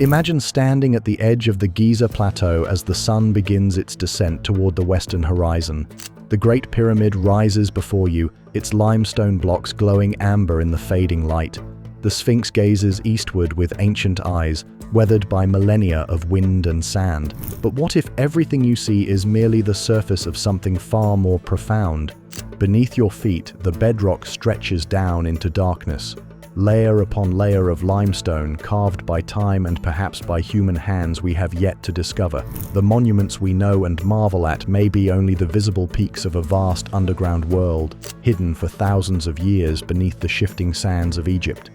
Imagine standing at the edge of the Giza plateau as the sun begins its descent toward the western horizon. The Great Pyramid rises before you, its limestone blocks glowing amber in the fading light. The Sphinx gazes eastward with ancient eyes, weathered by millennia of wind and sand. But what if everything you see is merely the surface of something far more profound? Beneath your feet, the bedrock stretches down into darkness. Layer upon layer of limestone, carved by time and perhaps by human hands we have yet to discover. The monuments we know and marvel at may be only the visible peaks of a vast underground world, hidden for thousands of years beneath the shifting sands of Egypt.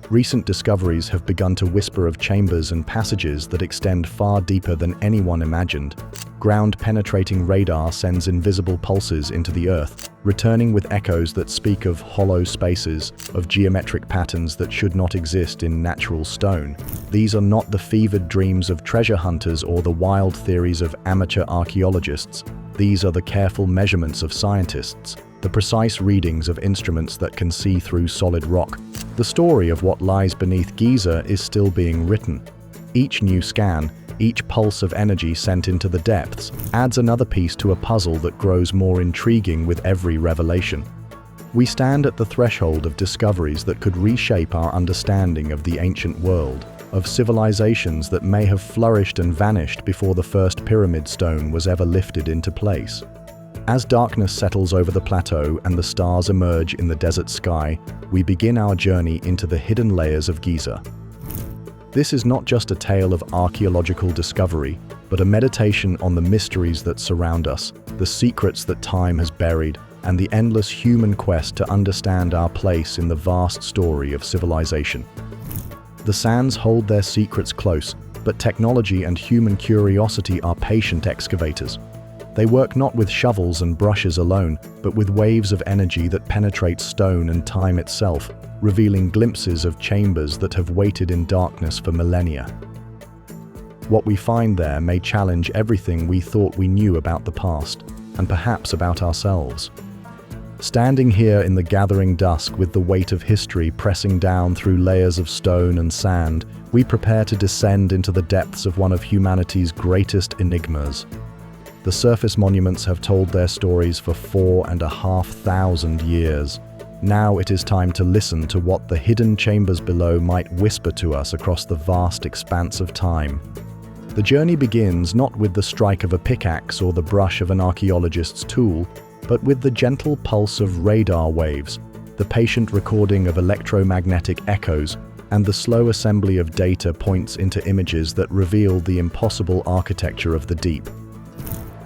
Recent discoveries have begun to whisper of chambers and passages that extend far deeper than anyone imagined. Ground-penetrating radar sends invisible pulses into the earth, returning with echoes that speak of hollow spaces, of geometric patterns that should not exist in natural stone. These are not the fevered dreams of treasure hunters or the wild theories of amateur archaeologists. These are the careful measurements of scientists, the precise readings of instruments that can see through solid rock. The story of what lies beneath Giza is still being written. Each new scan, each pulse of energy sent into the depths, adds another piece to a puzzle that grows more intriguing with every revelation. We stand at the threshold of discoveries that could reshape our understanding of the ancient world, of civilizations that may have flourished and vanished before the first pyramid stone was ever lifted into place. As darkness settles over the plateau and the stars emerge in the desert sky, we begin our journey into the hidden layers of Giza. This is not just a tale of archaeological discovery, but a meditation on the mysteries that surround us, the secrets that time has buried, and the endless human quest to understand our place in the vast story of civilization. The sands hold their secrets close, but technology and human curiosity are patient excavators. They work not with shovels and brushes alone, but with waves of energy that penetrate stone and time itself, revealing glimpses of chambers that have waited in darkness for millennia. What we find there may challenge everything we thought we knew about the past, and perhaps about ourselves. Standing here in the gathering dusk with the weight of history pressing down through layers of stone and sand, we prepare to descend into the depths of one of humanity's greatest enigmas. The surface monuments have told their stories for 4,500 years. Now it is time to listen to what the hidden chambers below might whisper to us across the vast expanse of time. The journey begins not with the strike of a pickaxe or the brush of an archaeologist's tool, but with the gentle pulse of radar waves, the patient recording of electromagnetic echoes, and the slow assembly of data points into images that reveal the impossible architecture of the deep.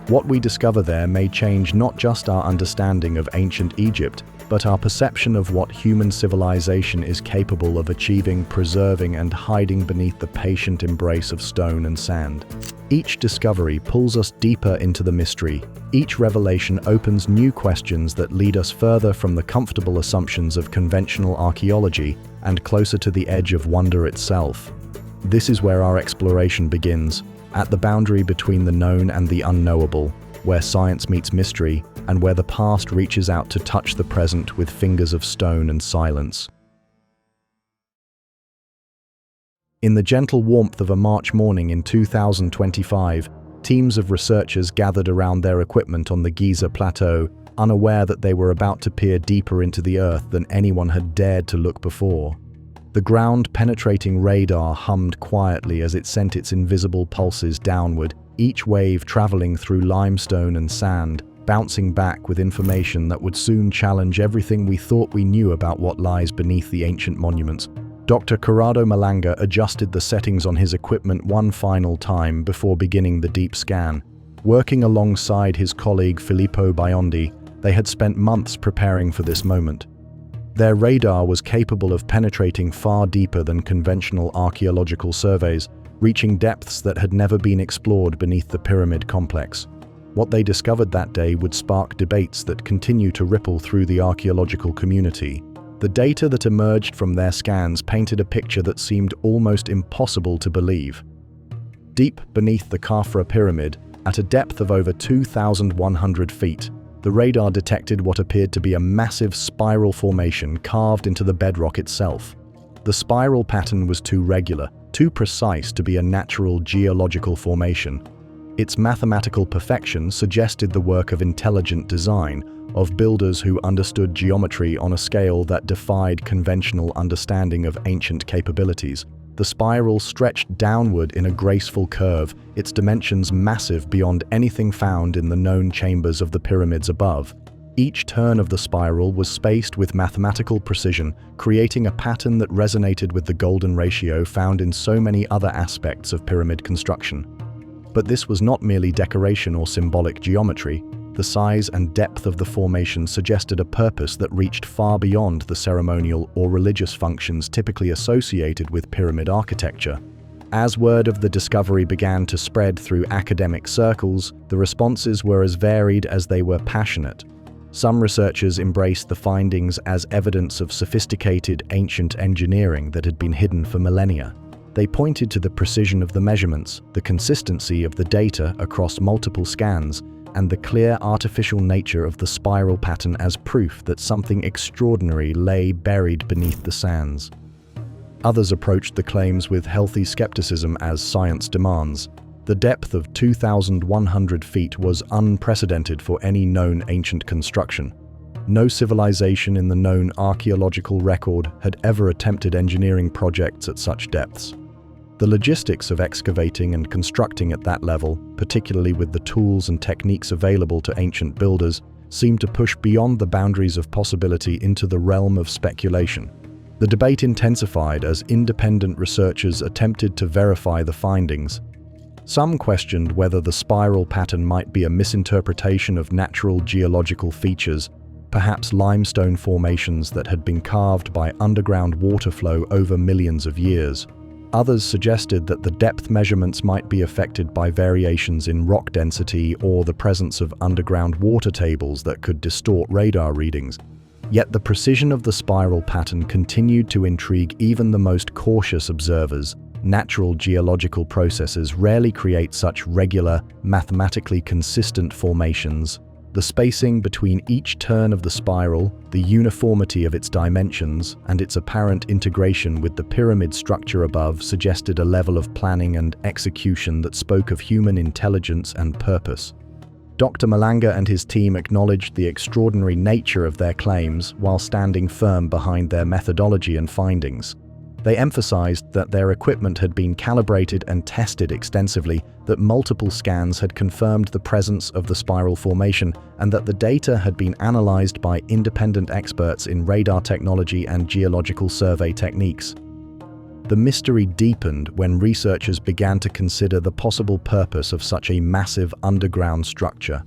What we discover there may change not just our understanding of ancient Egypt, but our perception of what human civilization is capable of achieving, preserving, and hiding beneath the patient embrace of stone and sand. Each discovery pulls us deeper into the mystery. Each revelation opens new questions that lead us further from the comfortable assumptions of conventional archaeology and closer to the edge of wonder itself. This is where our exploration begins, at the boundary between the known and the unknowable, where science meets mystery, and where the past reaches out to touch the present with fingers of stone and silence. In the gentle warmth of a March morning in 2025, teams of researchers gathered around their equipment on the Giza plateau, unaware that they were about to peer deeper into the earth than anyone had dared to look before. The ground-penetrating radar hummed quietly as it sent its invisible pulses downward, each wave traveling through limestone and sand, bouncing back with information that would soon challenge everything we thought we knew about what lies beneath the ancient monuments. Dr. Corrado Malanga adjusted the settings on his equipment one final time before beginning the deep scan. Working alongside his colleague Filippo Biondi, they had spent months preparing for this moment. Their radar was capable of penetrating far deeper than conventional archaeological surveys, reaching depths that had never been explored beneath the pyramid complex. What they discovered that day would spark debates that continue to ripple through the archaeological community. The data that emerged from their scans painted a picture that seemed almost impossible to believe. Deep beneath the Khafre Pyramid, at a depth of over 2,100 feet, the radar detected what appeared to be a massive spiral formation carved into the bedrock itself. The spiral pattern was too regular, too precise to be a natural geological formation. Its mathematical perfection suggested the work of intelligent design, of builders who understood geometry on a scale that defied conventional understanding of ancient capabilities. The spiral stretched downward in a graceful curve, its dimensions massive beyond anything found in the known chambers of the pyramids above. Each turn of the spiral was spaced with mathematical precision, creating a pattern that resonated with the golden ratio found in so many other aspects of pyramid construction. But this was not merely decoration or symbolic geometry. The size and depth of the formation suggested a purpose that reached far beyond the ceremonial or religious functions typically associated with pyramid architecture. As word of the discovery began to spread through academic circles, the responses were as varied as they were passionate. Some researchers embraced the findings as evidence of sophisticated ancient engineering that had been hidden for millennia. They pointed to the precision of the measurements, the consistency of the data across multiple scans, and the clear artificial nature of the spiral pattern as proof that something extraordinary lay buried beneath the sands. Others approached the claims with healthy skepticism as science demands. The depth of 2,100 feet was unprecedented for any known ancient construction. No civilization in the known archaeological record had ever attempted engineering projects at such depths. The logistics of excavating and constructing at that level, particularly with the tools and techniques available to ancient builders, seemed to push beyond the boundaries of possibility into the realm of speculation. The debate intensified as independent researchers attempted to verify the findings. Some questioned whether the spiral pattern might be a misinterpretation of natural geological features, perhaps limestone formations that had been carved by underground water flow over millions of years. Others suggested that the depth measurements might be affected by variations in rock density or the presence of underground water tables that could distort radar readings. Yet the precision of the spiral pattern continued to intrigue even the most cautious observers. Natural geological processes rarely create such regular, mathematically consistent formations. The spacing between each turn of the spiral, the uniformity of its dimensions, and its apparent integration with the pyramid structure above suggested a level of planning and execution that spoke of human intelligence and purpose. Dr. Malanga and his team acknowledged the extraordinary nature of their claims while standing firm behind their methodology and findings. They emphasized that their equipment had been calibrated and tested extensively, that multiple scans had confirmed the presence of the spiral formation, and that the data had been analyzed by independent experts in radar technology and geological survey techniques. The mystery deepened when researchers began to consider the possible purpose of such a massive underground structure.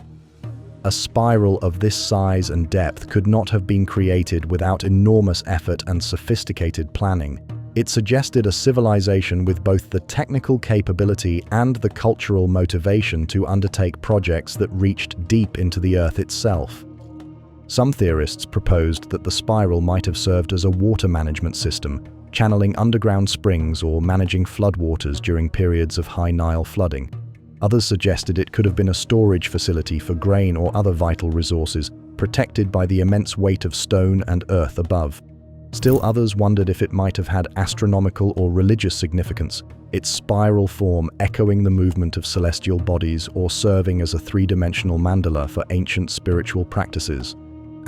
A spiral of this size and depth could not have been created without enormous effort and sophisticated planning. It suggested a civilization with both the technical capability and the cultural motivation to undertake projects that reached deep into the earth itself. Some theorists proposed that the spiral might have served as a water management system, channeling underground springs or managing floodwaters during periods of high Nile flooding. Others suggested it could have been a storage facility for grain or other vital resources, protected by the immense weight of stone and earth above. Still others wondered if it might have had astronomical or religious significance, its spiral form echoing the movement of celestial bodies or serving as a three-dimensional mandala for ancient spiritual practices.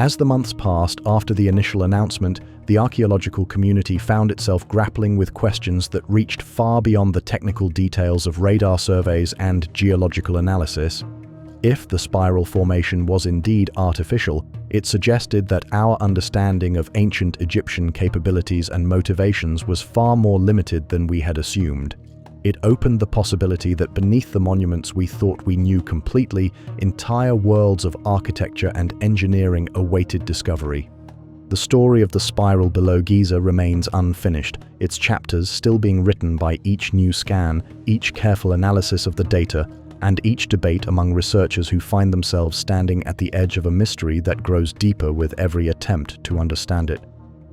As the months passed after the initial announcement, the archaeological community found itself grappling with questions that reached far beyond the technical details of radar surveys and geological analysis. If the spiral formation was indeed artificial, it suggested that our understanding of ancient Egyptian capabilities and motivations was far more limited than we had assumed. It opened the possibility that beneath the monuments we thought we knew completely, entire worlds of architecture and engineering awaited discovery. The story of the spiral below Giza remains unfinished, its chapters still being written by each new scan, each careful analysis of the data, and each debate among researchers who find themselves standing at the edge of a mystery that grows deeper with every attempt to understand it.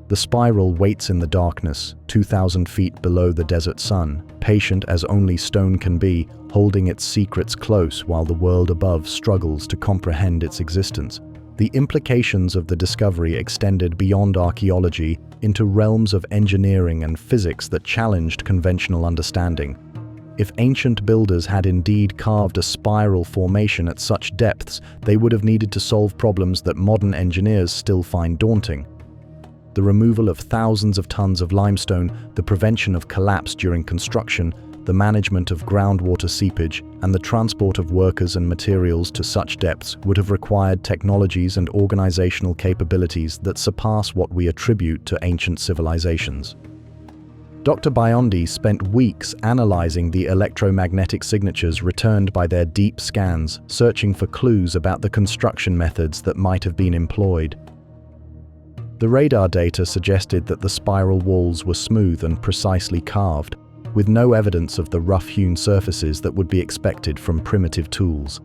The spiral waits in the darkness, 2,000 feet below the desert sun, patient as only stone can be, holding its secrets close while the world above struggles to comprehend its existence. The implications of the discovery extended beyond archaeology into realms of engineering and physics that challenged conventional understanding. If ancient builders had indeed carved a spiral formation at such depths, they would have needed to solve problems that modern engineers still find daunting. The removal of thousands of tons of limestone, the prevention of collapse during construction, the management of groundwater seepage, and the transport of workers and materials to such depths would have required technologies and organizational capabilities that surpass what we attribute to ancient civilizations. Dr. Biondi spent weeks analyzing the electromagnetic signatures returned by their deep scans, searching for clues about the construction methods that might have been employed. The radar data suggested that the spiral walls were smooth and precisely carved, with no evidence of the rough-hewn surfaces that would be expected from primitive tools.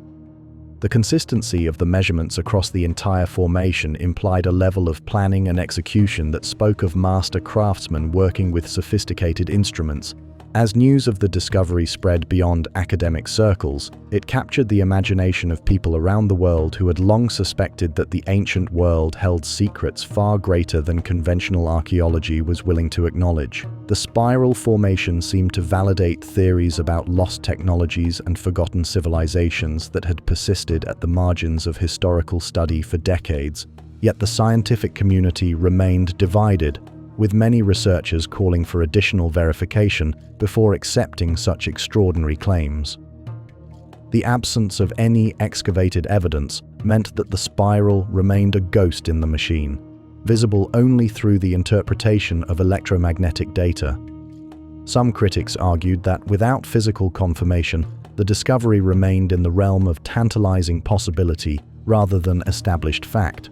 The consistency of the measurements across the entire formation implied a level of planning and execution that spoke of master craftsmen working with sophisticated instruments. As news of the discovery spread beyond academic circles, it captured the imagination of people around the world who had long suspected that the ancient world held secrets far greater than conventional archaeology was willing to acknowledge. The spiral formation seemed to validate theories about lost technologies and forgotten civilizations that had persisted at the margins of historical study for decades. Yet the scientific community remained divided, with many researchers calling for additional verification before accepting such extraordinary claims. The absence of any excavated evidence meant that the spiral remained a ghost in the machine, visible only through the interpretation of electromagnetic data. Some critics argued that without physical confirmation, the discovery remained in the realm of tantalizing possibility rather than established fact.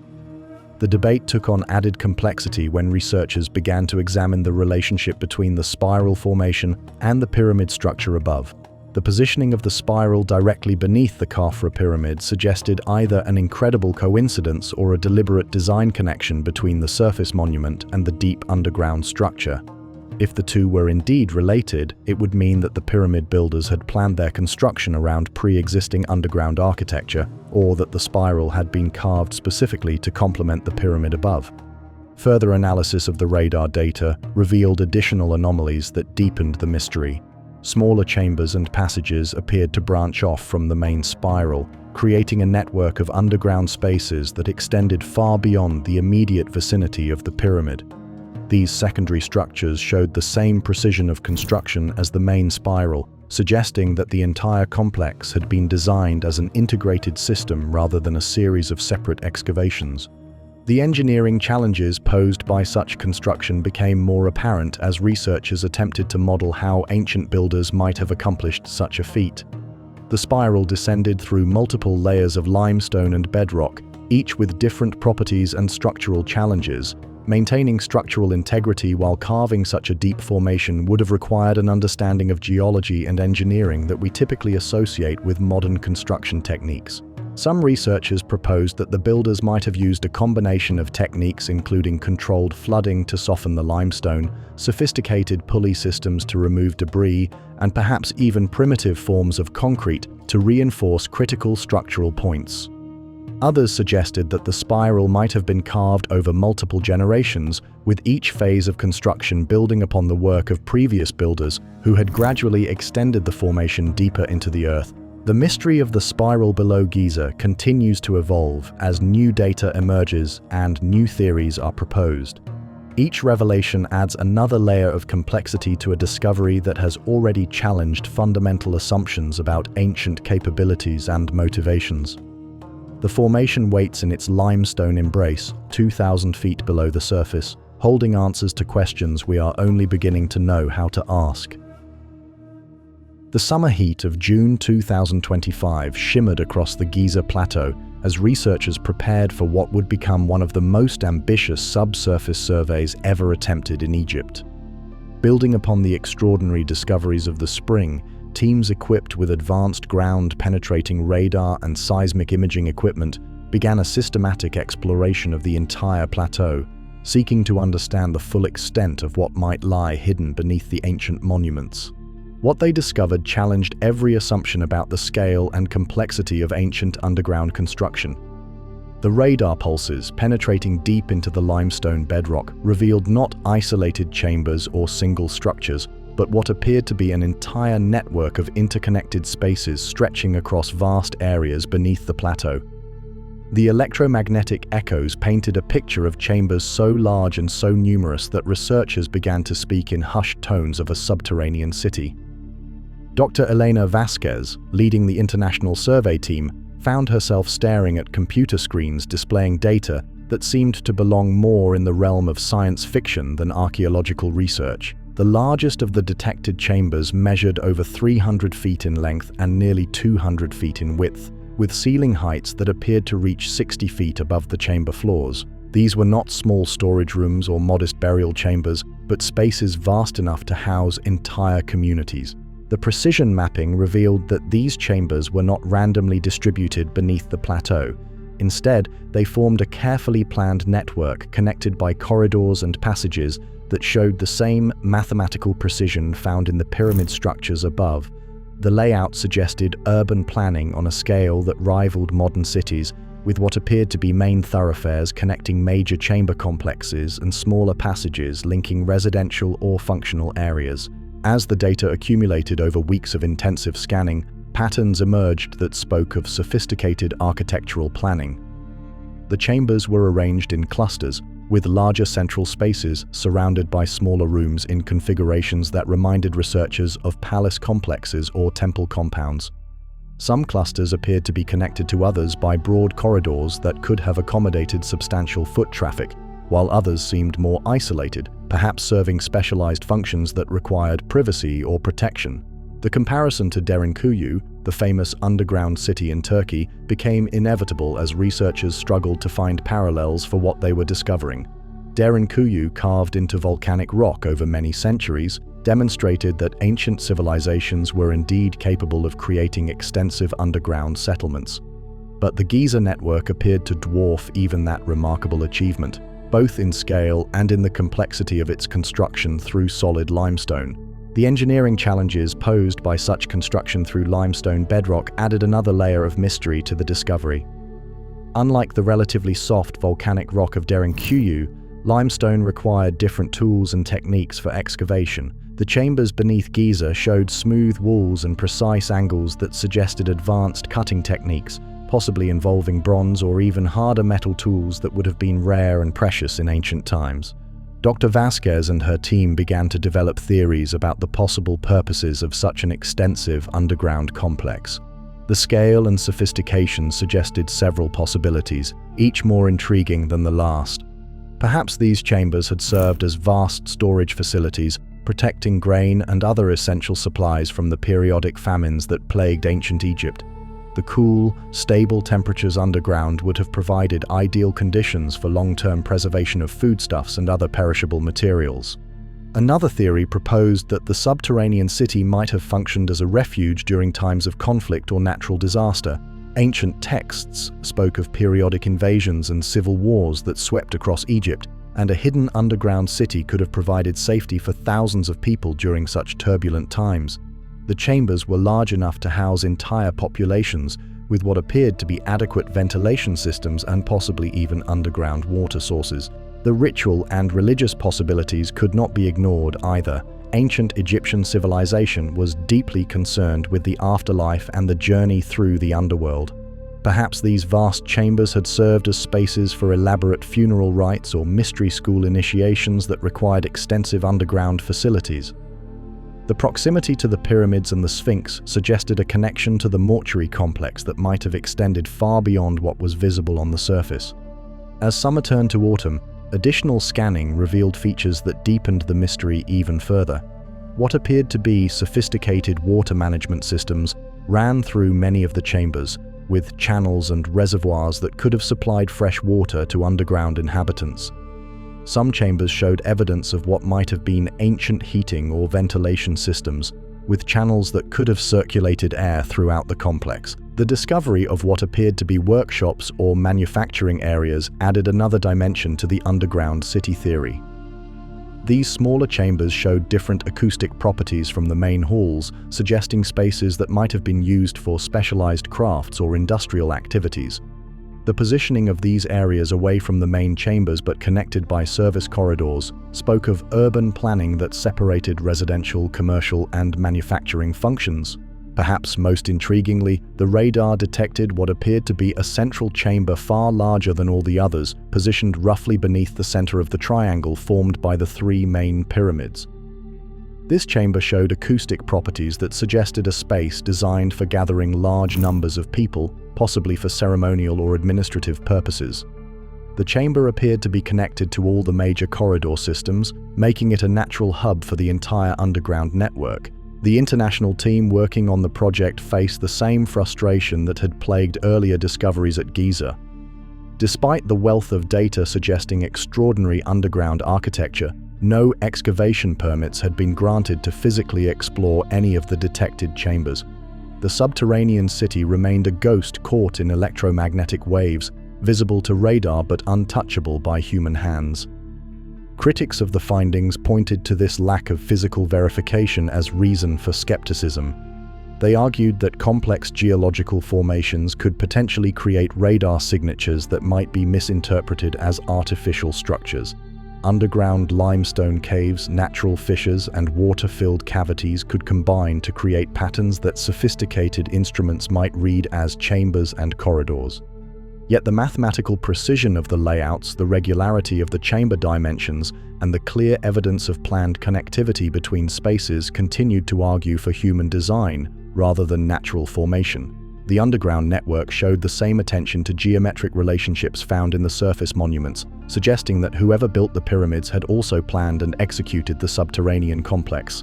The debate took on added complexity when researchers began to examine the relationship between the spiral formation and the pyramid structure above. The positioning of the spiral directly beneath the Khafre Pyramid suggested either an incredible coincidence or a deliberate design connection between the surface monument and the deep underground structure. If the two were indeed related, it would mean that the pyramid builders had planned their construction around pre-existing underground architecture, or that the spiral had been carved specifically to complement the pyramid above. Further analysis of the radar data revealed additional anomalies that deepened the mystery. Smaller chambers and passages appeared to branch off from the main spiral, creating a network of underground spaces that extended far beyond the immediate vicinity of the pyramid. These secondary structures showed the same precision of construction as the main spiral, suggesting that the entire complex had been designed as an integrated system rather than a series of separate excavations. The engineering challenges posed by such construction became more apparent as researchers attempted to model how ancient builders might have accomplished such a feat. The spiral descended through multiple layers of limestone and bedrock, each with different properties and structural challenges. Maintaining structural integrity while carving such a deep formation would have required an understanding of geology and engineering that we typically associate with modern construction techniques. Some researchers proposed that the builders might have used a combination of techniques including controlled flooding to soften the limestone, sophisticated pulley systems to remove debris, and perhaps even primitive forms of concrete to reinforce critical structural points. Others suggested that the spiral might have been carved over multiple generations, with each phase of construction building upon the work of previous builders who had gradually extended the formation deeper into the earth. The mystery of the spiral below Giza continues to evolve as new data emerges and new theories are proposed. Each revelation adds another layer of complexity to a discovery that has already challenged fundamental assumptions about ancient capabilities and motivations. The formation waits in its limestone embrace, 2,000 feet below the surface, holding answers to questions we are only beginning to know how to ask. The summer heat of June 2025 shimmered across the Giza plateau as researchers prepared for what would become one of the most ambitious subsurface surveys ever attempted in Egypt. Building upon the extraordinary discoveries of the spring, teams equipped with advanced ground-penetrating radar and seismic imaging equipment began a systematic exploration of the entire plateau, seeking to understand the full extent of what might lie hidden beneath the ancient monuments. What they discovered challenged every assumption about the scale and complexity of ancient underground construction. The radar pulses, penetrating deep into the limestone bedrock, revealed not isolated chambers or single structures, but what appeared to be an entire network of interconnected spaces stretching across vast areas beneath the plateau. The electromagnetic echoes painted a picture of chambers so large and so numerous that researchers began to speak in hushed tones of a subterranean city. Dr. Elena Vasquez, leading the international survey team, found herself staring at computer screens displaying data that seemed to belong more in the realm of science fiction than archaeological research. The largest of the detected chambers measured over 300 feet in length and nearly 200 feet in width, with ceiling heights that appeared to reach 60 feet above the chamber floors. These were not small storage rooms or modest burial chambers, but spaces vast enough to house entire communities. The precision mapping revealed that these chambers were not randomly distributed beneath the plateau. Instead, they formed a carefully planned network connected by corridors and passages that showed the same mathematical precision found in the pyramid structures above. The layout suggested urban planning on a scale that rivaled modern cities, with what appeared to be main thoroughfares connecting major chamber complexes and smaller passages linking residential or functional areas. As the data accumulated over weeks of intensive scanning, patterns emerged that spoke of sophisticated architectural planning. The chambers were arranged in clusters, with larger central spaces surrounded by smaller rooms in configurations that reminded researchers of palace complexes or temple compounds. Some clusters appeared to be connected to others by broad corridors that could have accommodated substantial foot traffic, while others seemed more isolated, perhaps serving specialized functions that required privacy or protection. The comparison to Derinkuyu, the famous underground city in Turkey, became inevitable as researchers struggled to find parallels for what they were discovering. Derinkuyu, carved into volcanic rock over many centuries, demonstrated that ancient civilizations were indeed capable of creating extensive underground settlements. But the Giza network appeared to dwarf even that remarkable achievement, both in scale and in the complexity of its construction through solid limestone. The engineering challenges posed by such construction through limestone bedrock added another layer of mystery to the discovery. Unlike the relatively soft volcanic rock of Derinkuyu, limestone required different tools and techniques for excavation. The chambers beneath Giza showed smooth walls and precise angles that suggested advanced cutting techniques, possibly involving bronze or even harder metal tools that would have been rare and precious in ancient times. Dr. Vasquez and her team began to develop theories about the possible purposes of such an extensive underground complex. The scale and sophistication suggested several possibilities, each more intriguing than the last. Perhaps these chambers had served as vast storage facilities, protecting grain and other essential supplies from the periodic famines that plagued ancient Egypt. The cool, stable temperatures underground would have provided ideal conditions for long-term preservation of foodstuffs and other perishable materials. Another theory proposed that the subterranean city might have functioned as a refuge during times of conflict or natural disaster. Ancient texts spoke of periodic invasions and civil wars that swept across Egypt, and a hidden underground city could have provided safety for thousands of people during such turbulent times. The chambers were large enough to house entire populations, with what appeared to be adequate ventilation systems and possibly even underground water sources. The ritual and religious possibilities could not be ignored either. Ancient Egyptian civilization was deeply concerned with the afterlife and the journey through the underworld. Perhaps these vast chambers had served as spaces for elaborate funeral rites or mystery school initiations that required extensive underground facilities. The proximity to the pyramids and the Sphinx suggested a connection to the mortuary complex that might have extended far beyond what was visible on the surface. As summer turned to autumn, additional scanning revealed features that deepened the mystery even further. What appeared to be sophisticated water management systems ran through many of the chambers, with channels and reservoirs that could have supplied fresh water to underground inhabitants. Some chambers showed evidence of what might have been ancient heating or ventilation systems, with channels that could have circulated air throughout the complex. The discovery of what appeared to be workshops or manufacturing areas added another dimension to the underground city theory. These smaller chambers showed different acoustic properties from the main halls, suggesting spaces that might have been used for specialized crafts or industrial activities. The positioning of these areas away from the main chambers but connected by service corridors spoke of urban planning that separated residential, commercial, and manufacturing functions. Perhaps most intriguingly, the radar detected what appeared to be a central chamber far larger than all the others, positioned roughly beneath the center of the triangle formed by the three main pyramids. This chamber showed acoustic properties that suggested a space designed for gathering large numbers of people, possibly for ceremonial or administrative purposes. The chamber appeared to be connected to all the major corridor systems, making it a natural hub for the entire underground network. The international team working on the project faced the same frustration that had plagued earlier discoveries at Giza. Despite the wealth of data suggesting extraordinary underground architecture, no excavation permits had been granted to physically explore any of the detected chambers. The subterranean city remained a ghost caught in electromagnetic waves, visible to radar but untouchable by human hands. Critics of the findings pointed to this lack of physical verification as reason for skepticism. They argued that complex geological formations could potentially create radar signatures that might be misinterpreted as artificial structures. Underground limestone caves, natural fissures, and water-filled cavities could combine to create patterns that sophisticated instruments might read as chambers and corridors. Yet the mathematical precision of the layouts, the regularity of the chamber dimensions, and the clear evidence of planned connectivity between spaces continued to argue for human design rather than natural formation. The underground network showed the same attention to geometric relationships found in the surface monuments, suggesting that whoever built the pyramids had also planned and executed the subterranean complex.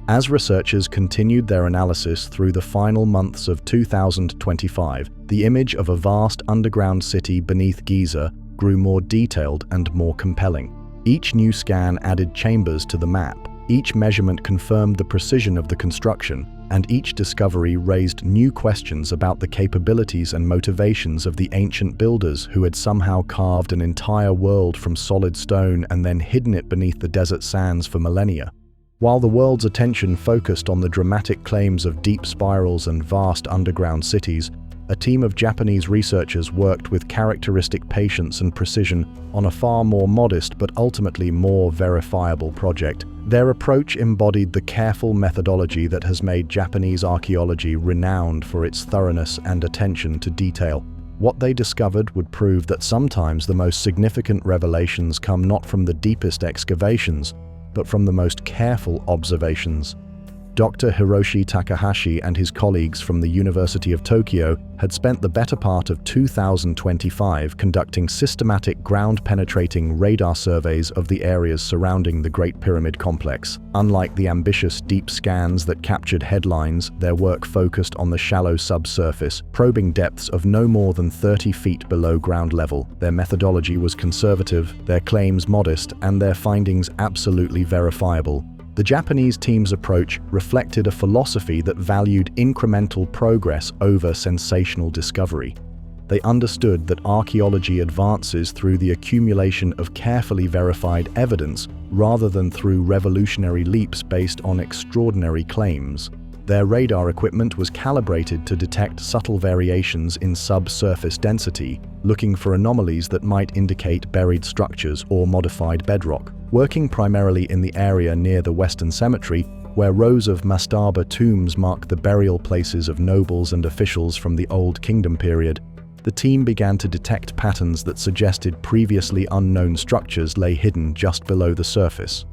As researchers continued their analysis through the final months of 2025, the image of a vast underground city beneath Giza grew more detailed and more compelling. Each new scan added chambers to the map, each measurement confirmed the precision of the construction, and each discovery raised new questions about the capabilities and motivations of the ancient builders who had somehow carved an entire world from solid stone and then hidden it beneath the desert sands for millennia. While the world's attention focused on the dramatic claims of deep spirals and vast underground cities, a team of Japanese researchers worked with characteristic patience and precision on a far more modest but ultimately more verifiable project. Their approach embodied the careful methodology that has made Japanese archaeology renowned for its thoroughness and attention to detail. What they discovered would prove that sometimes the most significant revelations come not from the deepest excavations, but from the most careful observations. Dr. Hiroshi Takahashi and his colleagues from the University of Tokyo had spent the better part of 2025 conducting systematic ground-penetrating radar surveys of the areas surrounding the Great Pyramid complex. Unlike the ambitious deep scans that captured headlines, their work focused on the shallow subsurface, probing depths of no more than 30 feet below ground level. Their methodology was conservative, their claims modest, and their findings absolutely verifiable. The Japanese team's approach reflected a philosophy that valued incremental progress over sensational discovery. They understood that archaeology advances through the accumulation of carefully verified evidence rather than through revolutionary leaps based on extraordinary claims. Their radar equipment was calibrated to detect subtle variations in subsurface density, looking for anomalies that might indicate buried structures or modified bedrock. Working primarily in the area near the Western Cemetery, where rows of mastaba tombs mark the burial places of nobles and officials from the Old Kingdom period, the team began to detect patterns that suggested previously unknown structures lay hidden just below the surface.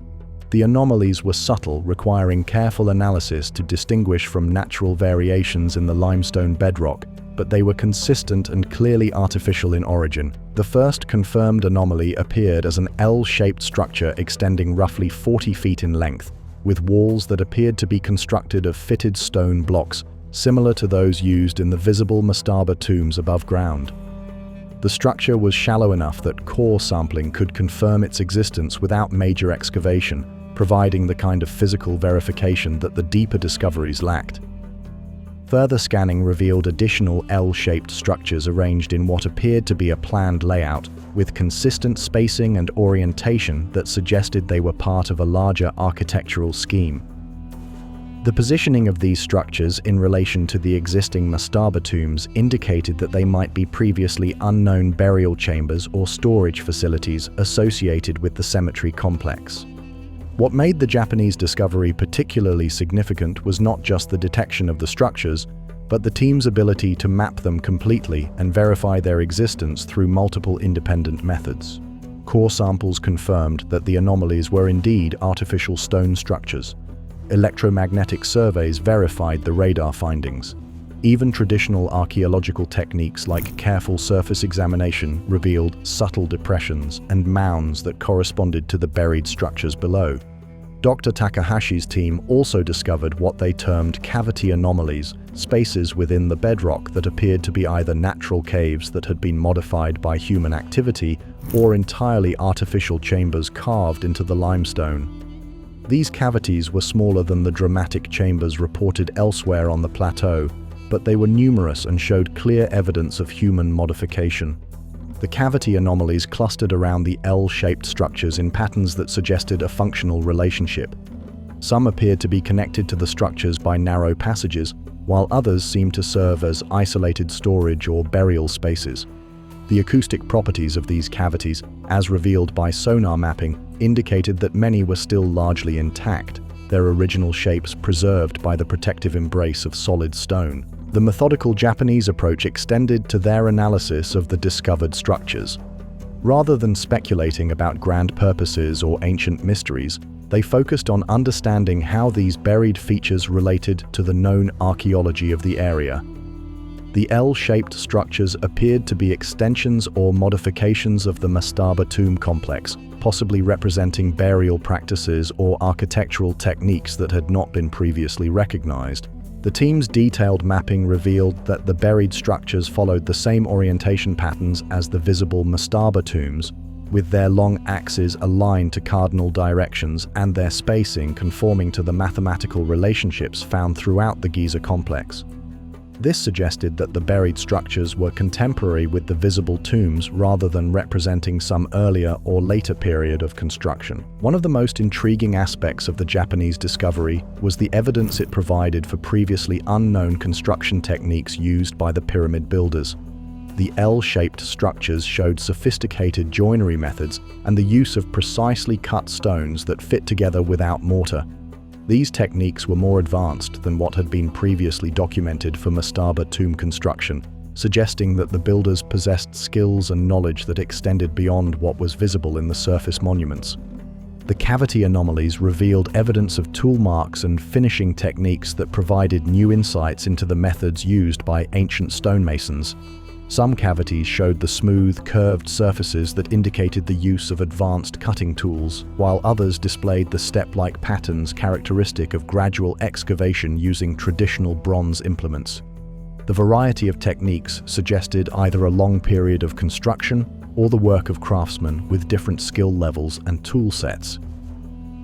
The anomalies were subtle, requiring careful analysis to distinguish from natural variations in the limestone bedrock, but they were consistent and clearly artificial in origin. The first confirmed anomaly appeared as an L-shaped structure extending roughly 40 feet in length, with walls that appeared to be constructed of fitted stone blocks, similar to those used in the visible mastaba tombs above ground. The structure was shallow enough that core sampling could confirm its existence without major excavation, providing the kind of physical verification that the deeper discoveries lacked. Further scanning revealed additional L-shaped structures arranged in what appeared to be a planned layout, with consistent spacing and orientation that suggested they were part of a larger architectural scheme. The positioning of these structures in relation to the existing mastaba tombs indicated that they might be previously unknown burial chambers or storage facilities associated with the cemetery complex. What made the Japanese discovery particularly significant was not just the detection of the structures, but the team's ability to map them completely and verify their existence through multiple independent methods. Core samples confirmed that the anomalies were indeed artificial stone structures. Electromagnetic surveys verified the radar findings. Even traditional archaeological techniques like careful surface examination revealed subtle depressions and mounds that corresponded to the buried structures below. Dr. Takahashi's team also discovered what they termed cavity anomalies, spaces within the bedrock that appeared to be either natural caves that had been modified by human activity or entirely artificial chambers carved into the limestone. These cavities were smaller than the dramatic chambers reported elsewhere on the plateau, but they were numerous and showed clear evidence of human modification. The cavity anomalies clustered around the L-shaped structures in patterns that suggested a functional relationship. Some appeared to be connected to the structures by narrow passages, while others seemed to serve as isolated storage or burial spaces. The acoustic properties of these cavities, as revealed by sonar mapping, indicated that many were still largely intact, their original shapes preserved by the protective embrace of solid stone. The methodical Japanese approach extended to their analysis of the discovered structures. Rather than speculating about grand purposes or ancient mysteries, they focused on understanding how these buried features related to the known archaeology of the area. The L-shaped structures appeared to be extensions or modifications of the mastaba tomb complex, possibly representing burial practices or architectural techniques that had not been previously recognized. The team's detailed mapping revealed that the buried structures followed the same orientation patterns as the visible mastaba tombs, with their long axes aligned to cardinal directions and their spacing conforming to the mathematical relationships found throughout the Giza complex. This suggested that the buried structures were contemporary with the visible tombs rather than representing some earlier or later period of construction. One of the most intriguing aspects of the Japanese discovery was the evidence it provided for previously unknown construction techniques used by the pyramid builders. The L-shaped structures showed sophisticated joinery methods and the use of precisely cut stones that fit together without mortar. These techniques were more advanced than what had been previously documented for mastaba tomb construction, suggesting that the builders possessed skills and knowledge that extended beyond what was visible in the surface monuments. The cavity anomalies revealed evidence of tool marks and finishing techniques that provided new insights into the methods used by ancient stonemasons. Some cavities showed the smooth, curved surfaces that indicated the use of advanced cutting tools, while others displayed the step-like patterns characteristic of gradual excavation using traditional bronze implements. The variety of techniques suggested either a long period of construction or the work of craftsmen with different skill levels and tool sets.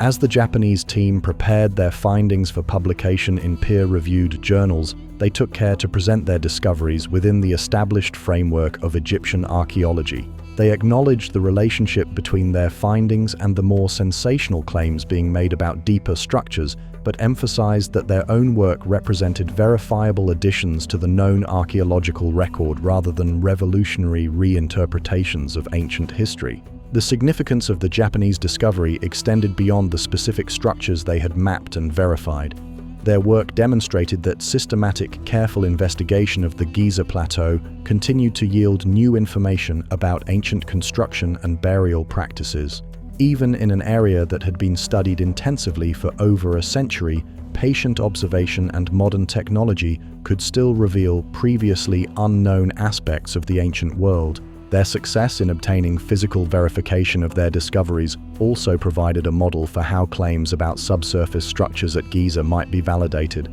As the Japanese team prepared their findings for publication in peer-reviewed journals, they took care to present their discoveries within the established framework of Egyptian archaeology. They acknowledged the relationship between their findings and the more sensational claims being made about deeper structures, but emphasized that their own work represented verifiable additions to the known archaeological record rather than revolutionary reinterpretations of ancient history. The significance of the Japanese discovery extended beyond the specific structures they had mapped and verified. Their work demonstrated that systematic, careful investigation of the Giza Plateau continued to yield new information about ancient construction and burial practices. Even in an area that had been studied intensively for over a century, patient observation and modern technology could still reveal previously unknown aspects of the ancient world. Their success in obtaining physical verification of their discoveries also provided a model for how claims about subsurface structures at Giza might be validated.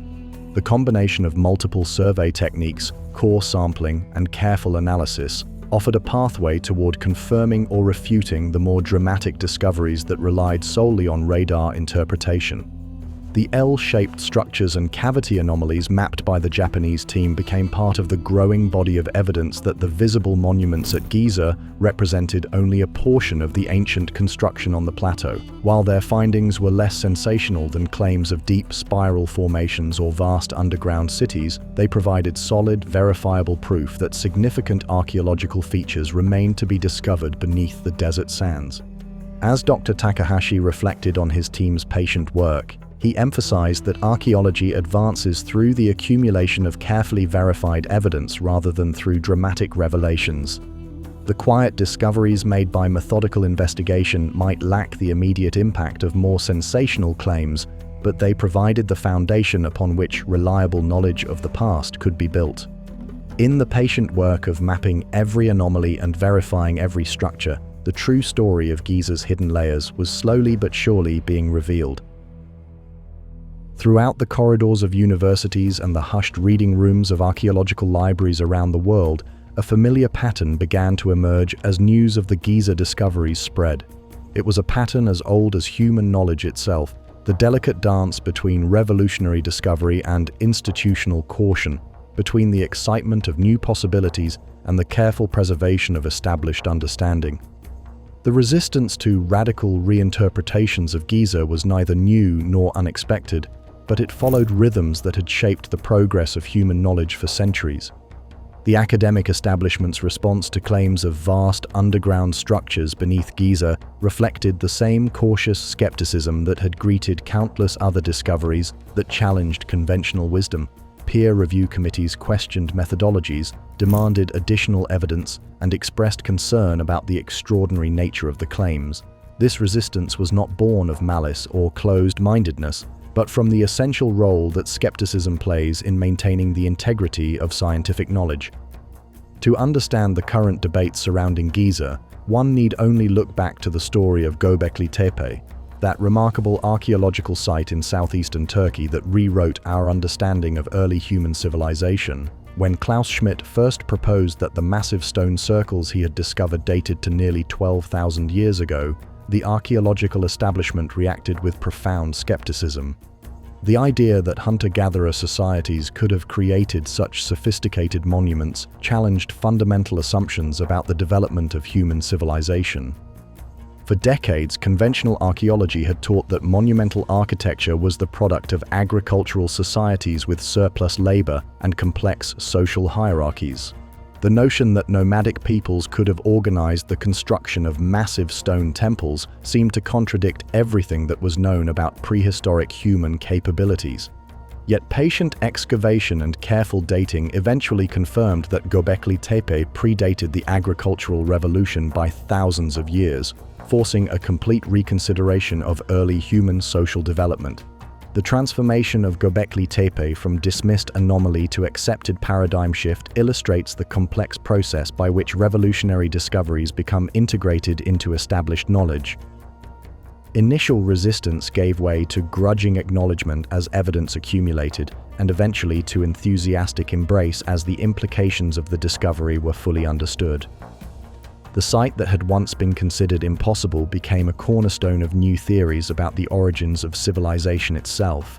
The combination of multiple survey techniques, core sampling, and careful analysis offered a pathway toward confirming or refuting the more dramatic discoveries that relied solely on radar interpretation. The L-shaped structures and cavity anomalies mapped by the Japanese team became part of the growing body of evidence that the visible monuments at Giza represented only a portion of the ancient construction on the plateau. While their findings were less sensational than claims of deep spiral formations or vast underground cities, they provided solid, verifiable proof that significant archaeological features remained to be discovered beneath the desert sands. As Dr. Takahashi reflected on his team's patient work, he emphasized that archaeology advances through the accumulation of carefully verified evidence rather than through dramatic revelations. The quiet discoveries made by methodical investigation might lack the immediate impact of more sensational claims, but they provided the foundation upon which reliable knowledge of the past could be built. In the patient work of mapping every anomaly and verifying every structure, the true story of Giza's hidden layers was slowly but surely being revealed. Throughout the corridors of universities and the hushed reading rooms of archaeological libraries around the world, a familiar pattern began to emerge as news of the Giza discoveries spread. It was a pattern as old as human knowledge itself, the delicate dance between revolutionary discovery and institutional caution, between the excitement of new possibilities and the careful preservation of established understanding. The resistance to radical reinterpretations of Giza was neither new nor unexpected, but it followed rhythms that had shaped the progress of human knowledge for centuries. The academic establishment's response to claims of vast underground structures beneath Giza reflected the same cautious skepticism that had greeted countless other discoveries that challenged conventional wisdom. Peer review committees questioned methodologies, demanded additional evidence, and expressed concern about the extraordinary nature of the claims. This resistance was not born of malice or closed-mindedness, but from the essential role that skepticism plays in maintaining the integrity of scientific knowledge. To understand the current debates surrounding Giza, one need only look back to the story of Göbekli Tepe, that remarkable archaeological site in southeastern Turkey that rewrote our understanding of early human civilization. When Klaus Schmidt first proposed that the massive stone circles he had discovered dated to nearly 12,000 years ago, the archaeological establishment reacted with profound skepticism. The idea that hunter-gatherer societies could have created such sophisticated monuments challenged fundamental assumptions about the development of human civilization. For decades, conventional archaeology had taught that monumental architecture was the product of agricultural societies with surplus labor and complex social hierarchies. The notion that nomadic peoples could have organized the construction of massive stone temples seemed to contradict everything that was known about prehistoric human capabilities. Yet patient excavation and careful dating eventually confirmed that Göbekli Tepe predated the agricultural revolution by thousands of years, forcing a complete reconsideration of early human social development. The transformation of Göbekli Tepe from dismissed anomaly to accepted paradigm shift illustrates the complex process by which revolutionary discoveries become integrated into established knowledge. Initial resistance gave way to grudging acknowledgement as evidence accumulated, and eventually to enthusiastic embrace as the implications of the discovery were fully understood. The site that had once been considered impossible became a cornerstone of new theories about the origins of civilization itself.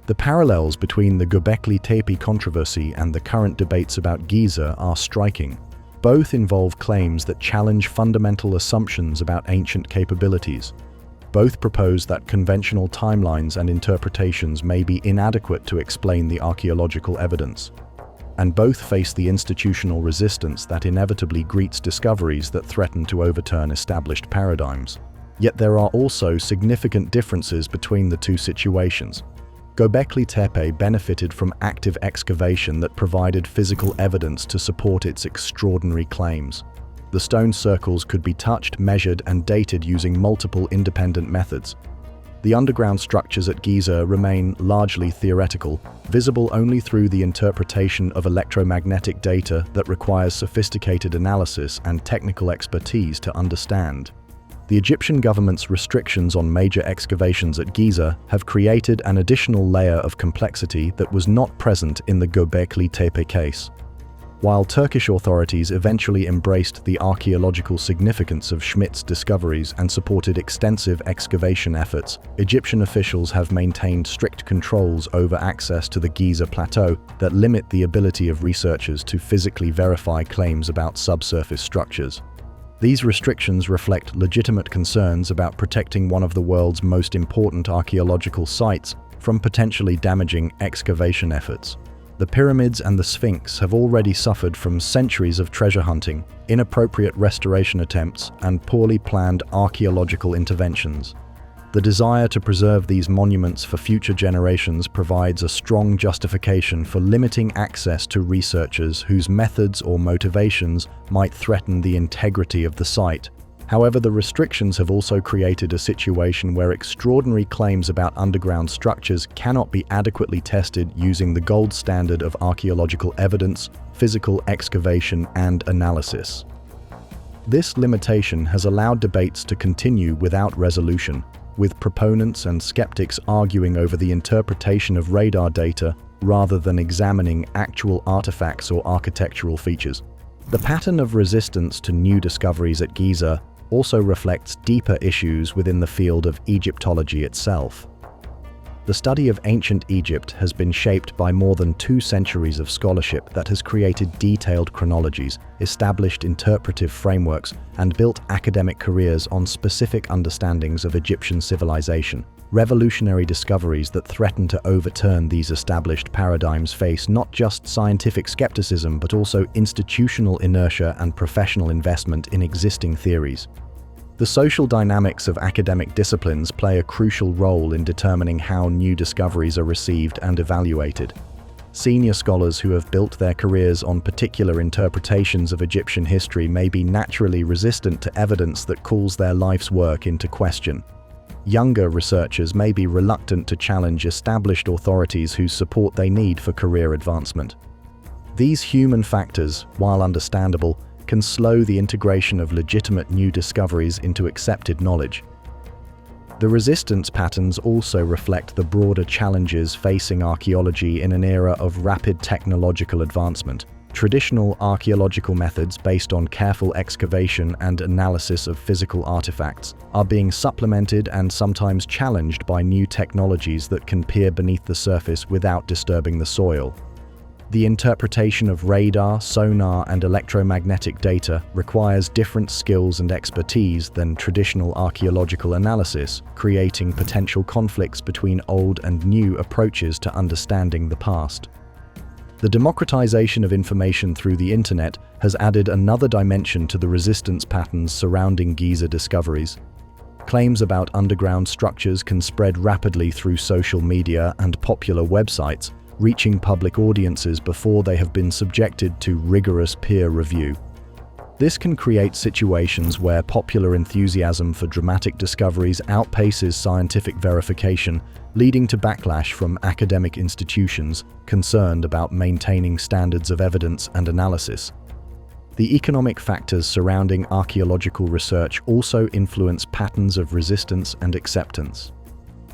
The parallels between the Göbekli Tepe controversy and the current debates about Giza are striking. Both involve claims that challenge fundamental assumptions about ancient capabilities. Both propose that conventional timelines and interpretations may be inadequate to explain the archaeological evidence. And both face the institutional resistance that inevitably greets discoveries that threaten to overturn established paradigms. Yet there are also significant differences between the two situations. Göbekli Tepe benefited from active excavation that provided physical evidence to support its extraordinary claims. The stone circles could be touched, measured, and dated using multiple independent methods. The underground structures at Giza remain largely theoretical, visible only through the interpretation of electromagnetic data that requires sophisticated analysis and technical expertise to understand. The Egyptian government's restrictions on major excavations at Giza have created an additional layer of complexity that was not present in the Göbekli Tepe case. While Turkish authorities eventually embraced the archaeological significance of Schmidt's discoveries and supported extensive excavation efforts, Egyptian officials have maintained strict controls over access to the Giza plateau that limit the ability of researchers to physically verify claims about subsurface structures. These restrictions reflect legitimate concerns about protecting one of the world's most important archaeological sites from potentially damaging excavation efforts. The pyramids and the Sphinx have already suffered from centuries of treasure hunting, inappropriate restoration attempts, and poorly planned archaeological interventions. The desire to preserve these monuments for future generations provides a strong justification for limiting access to researchers whose methods or motivations might threaten the integrity of the site. However, the restrictions have also created a situation where extraordinary claims about underground structures cannot be adequately tested using the gold standard of archaeological evidence, physical excavation, and analysis. This limitation has allowed debates to continue without resolution, with proponents and skeptics arguing over the interpretation of radar data rather than examining actual artifacts or architectural features. The pattern of resistance to new discoveries at Giza also reflects deeper issues within the field of Egyptology itself. The study of ancient Egypt has been shaped by more than 2 centuries of scholarship that has created detailed chronologies, established interpretive frameworks, and built academic careers on specific understandings of Egyptian civilization. Revolutionary discoveries that threaten to overturn these established paradigms face not just scientific skepticism but also institutional inertia and professional investment in existing theories. The social dynamics of academic disciplines play a crucial role in determining how new discoveries are received and evaluated. Senior scholars who have built their careers on particular interpretations of Egyptian history may be naturally resistant to evidence that calls their life's work into question. Younger researchers may be reluctant to challenge established authorities whose support they need for career advancement. These human factors, while understandable, can slow the integration of legitimate new discoveries into accepted knowledge. The resistance patterns also reflect the broader challenges facing archaeology in an era of rapid technological advancement. Traditional archaeological methods based on careful excavation and analysis of physical artifacts are being supplemented and sometimes challenged by new technologies that can peer beneath the surface without disturbing the soil. The interpretation of radar, sonar, and electromagnetic data requires different skills and expertise than traditional archaeological analysis, creating potential conflicts between old and new approaches to understanding the past. The democratization of information through the internet has added another dimension to the resistance patterns surrounding Giza discoveries. Claims about underground structures can spread rapidly through social media and popular websites, reaching public audiences before they have been subjected to rigorous peer review. This can create situations where popular enthusiasm for dramatic discoveries outpaces scientific verification, leading to backlash from academic institutions concerned about maintaining standards of evidence and analysis. The economic factors surrounding archaeological research also influence patterns of resistance and acceptance.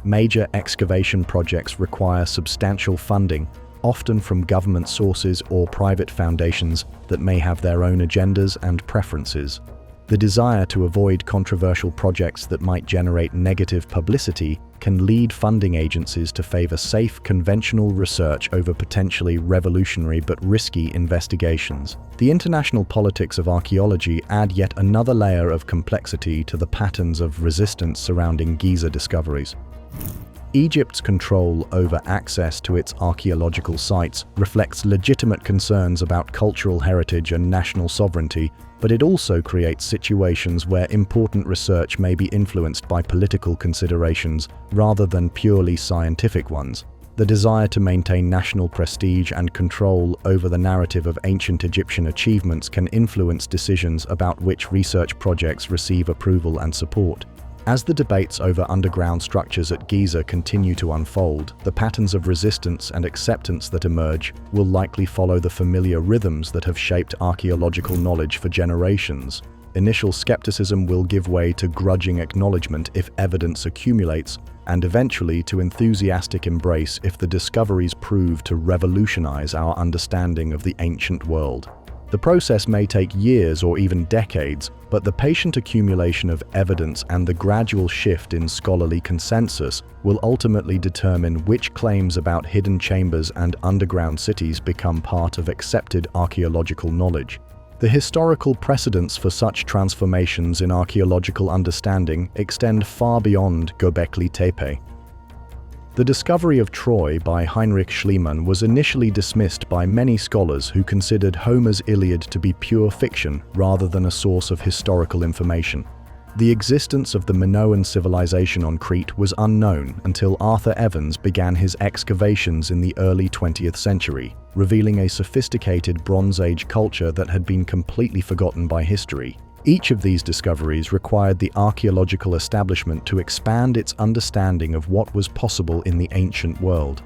Major excavation projects require substantial funding, often from government sources or private foundations that may have their own agendas and preferences. The desire to avoid controversial projects that might generate negative publicity can lead funding agencies to favor safe, conventional research over potentially revolutionary but risky investigations. The international politics of archaeology add yet another layer of complexity to the patterns of resistance surrounding Giza discoveries. Egypt's control over access to its archaeological sites reflects legitimate concerns about cultural heritage and national sovereignty, but it also creates situations where important research may be influenced by political considerations rather than purely scientific ones. The desire to maintain national prestige and control over the narrative of ancient Egyptian achievements can influence decisions about which research projects receive approval and support. As the debates over underground structures at Giza continue to unfold, the patterns of resistance and acceptance that emerge will likely follow the familiar rhythms that have shaped archaeological knowledge for generations. Initial skepticism will give way to grudging acknowledgement if evidence accumulates, and eventually to enthusiastic embrace if the discoveries prove to revolutionize our understanding of the ancient world. The process may take years or even decades, but the patient accumulation of evidence and the gradual shift in scholarly consensus will ultimately determine which claims about hidden chambers and underground cities become part of accepted archaeological knowledge. The historical precedents for such transformations in archaeological understanding extend far beyond Göbekli Tepe. The discovery of Troy by Heinrich Schliemann was initially dismissed by many scholars who considered Homer's Iliad to be pure fiction rather than a source of historical information. The existence of the Minoan civilization on Crete was unknown until Arthur Evans began his excavations in the early 20th century, revealing a sophisticated Bronze Age culture that had been completely forgotten by history. Each of these discoveries required the archaeological establishment to expand its understanding of what was possible in the ancient world.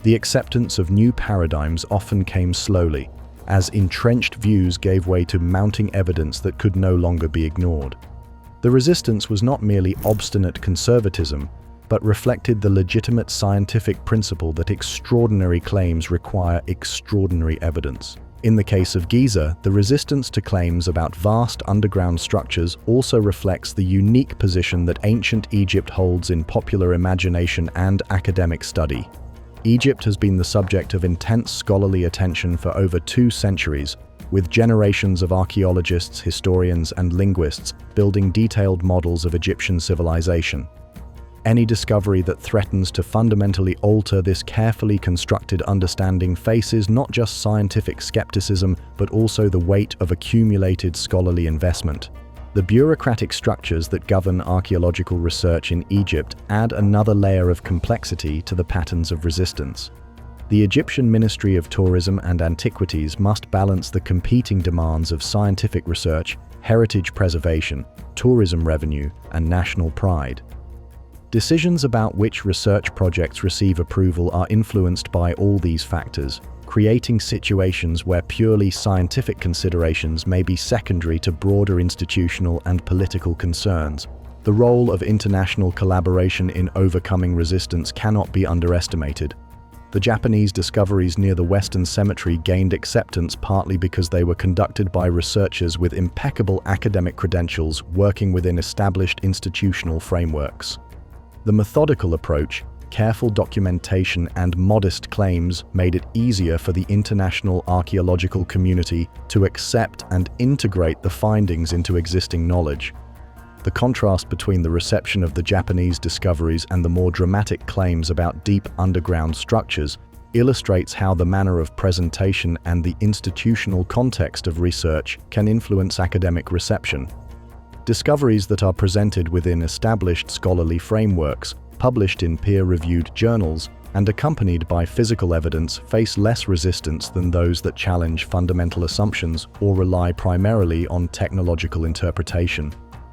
The acceptance of new paradigms often came slowly, as entrenched views gave way to mounting evidence that could no longer be ignored. The resistance was not merely obstinate conservatism, but reflected the legitimate scientific principle that extraordinary claims require extraordinary evidence. In the case of Giza, the resistance to claims about vast underground structures also reflects the unique position that ancient Egypt holds in popular imagination and academic study. Egypt has been the subject of intense scholarly attention for over 2 centuries, with generations of archaeologists, historians, and linguists building detailed models of Egyptian civilization. Any discovery that threatens to fundamentally alter this carefully constructed understanding faces not just scientific skepticism, but also the weight of accumulated scholarly investment. The bureaucratic structures that govern archaeological research in Egypt add another layer of complexity to the patterns of resistance. The Egyptian Ministry of Tourism and Antiquities must balance the competing demands of scientific research, heritage preservation, tourism revenue, and national pride. Decisions about which research projects receive approval are influenced by all these factors, creating situations where purely scientific considerations may be secondary to broader institutional and political concerns. The role of international collaboration in overcoming resistance cannot be underestimated. The Japanese discoveries near the Western Cemetery gained acceptance partly because they were conducted by researchers with impeccable academic credentials working within established institutional frameworks. The methodical approach, careful documentation, and modest claims made it easier for the international archaeological community to accept and integrate the findings into existing knowledge. The contrast between the reception of the Japanese discoveries and the more dramatic claims about deep underground structures illustrates how the manner of presentation and the institutional context of research can influence academic reception. Discoveries that are presented within established scholarly frameworks, published in peer-reviewed journals, and accompanied by physical evidence face less resistance than those that challenge fundamental assumptions or rely primarily on technological interpretation.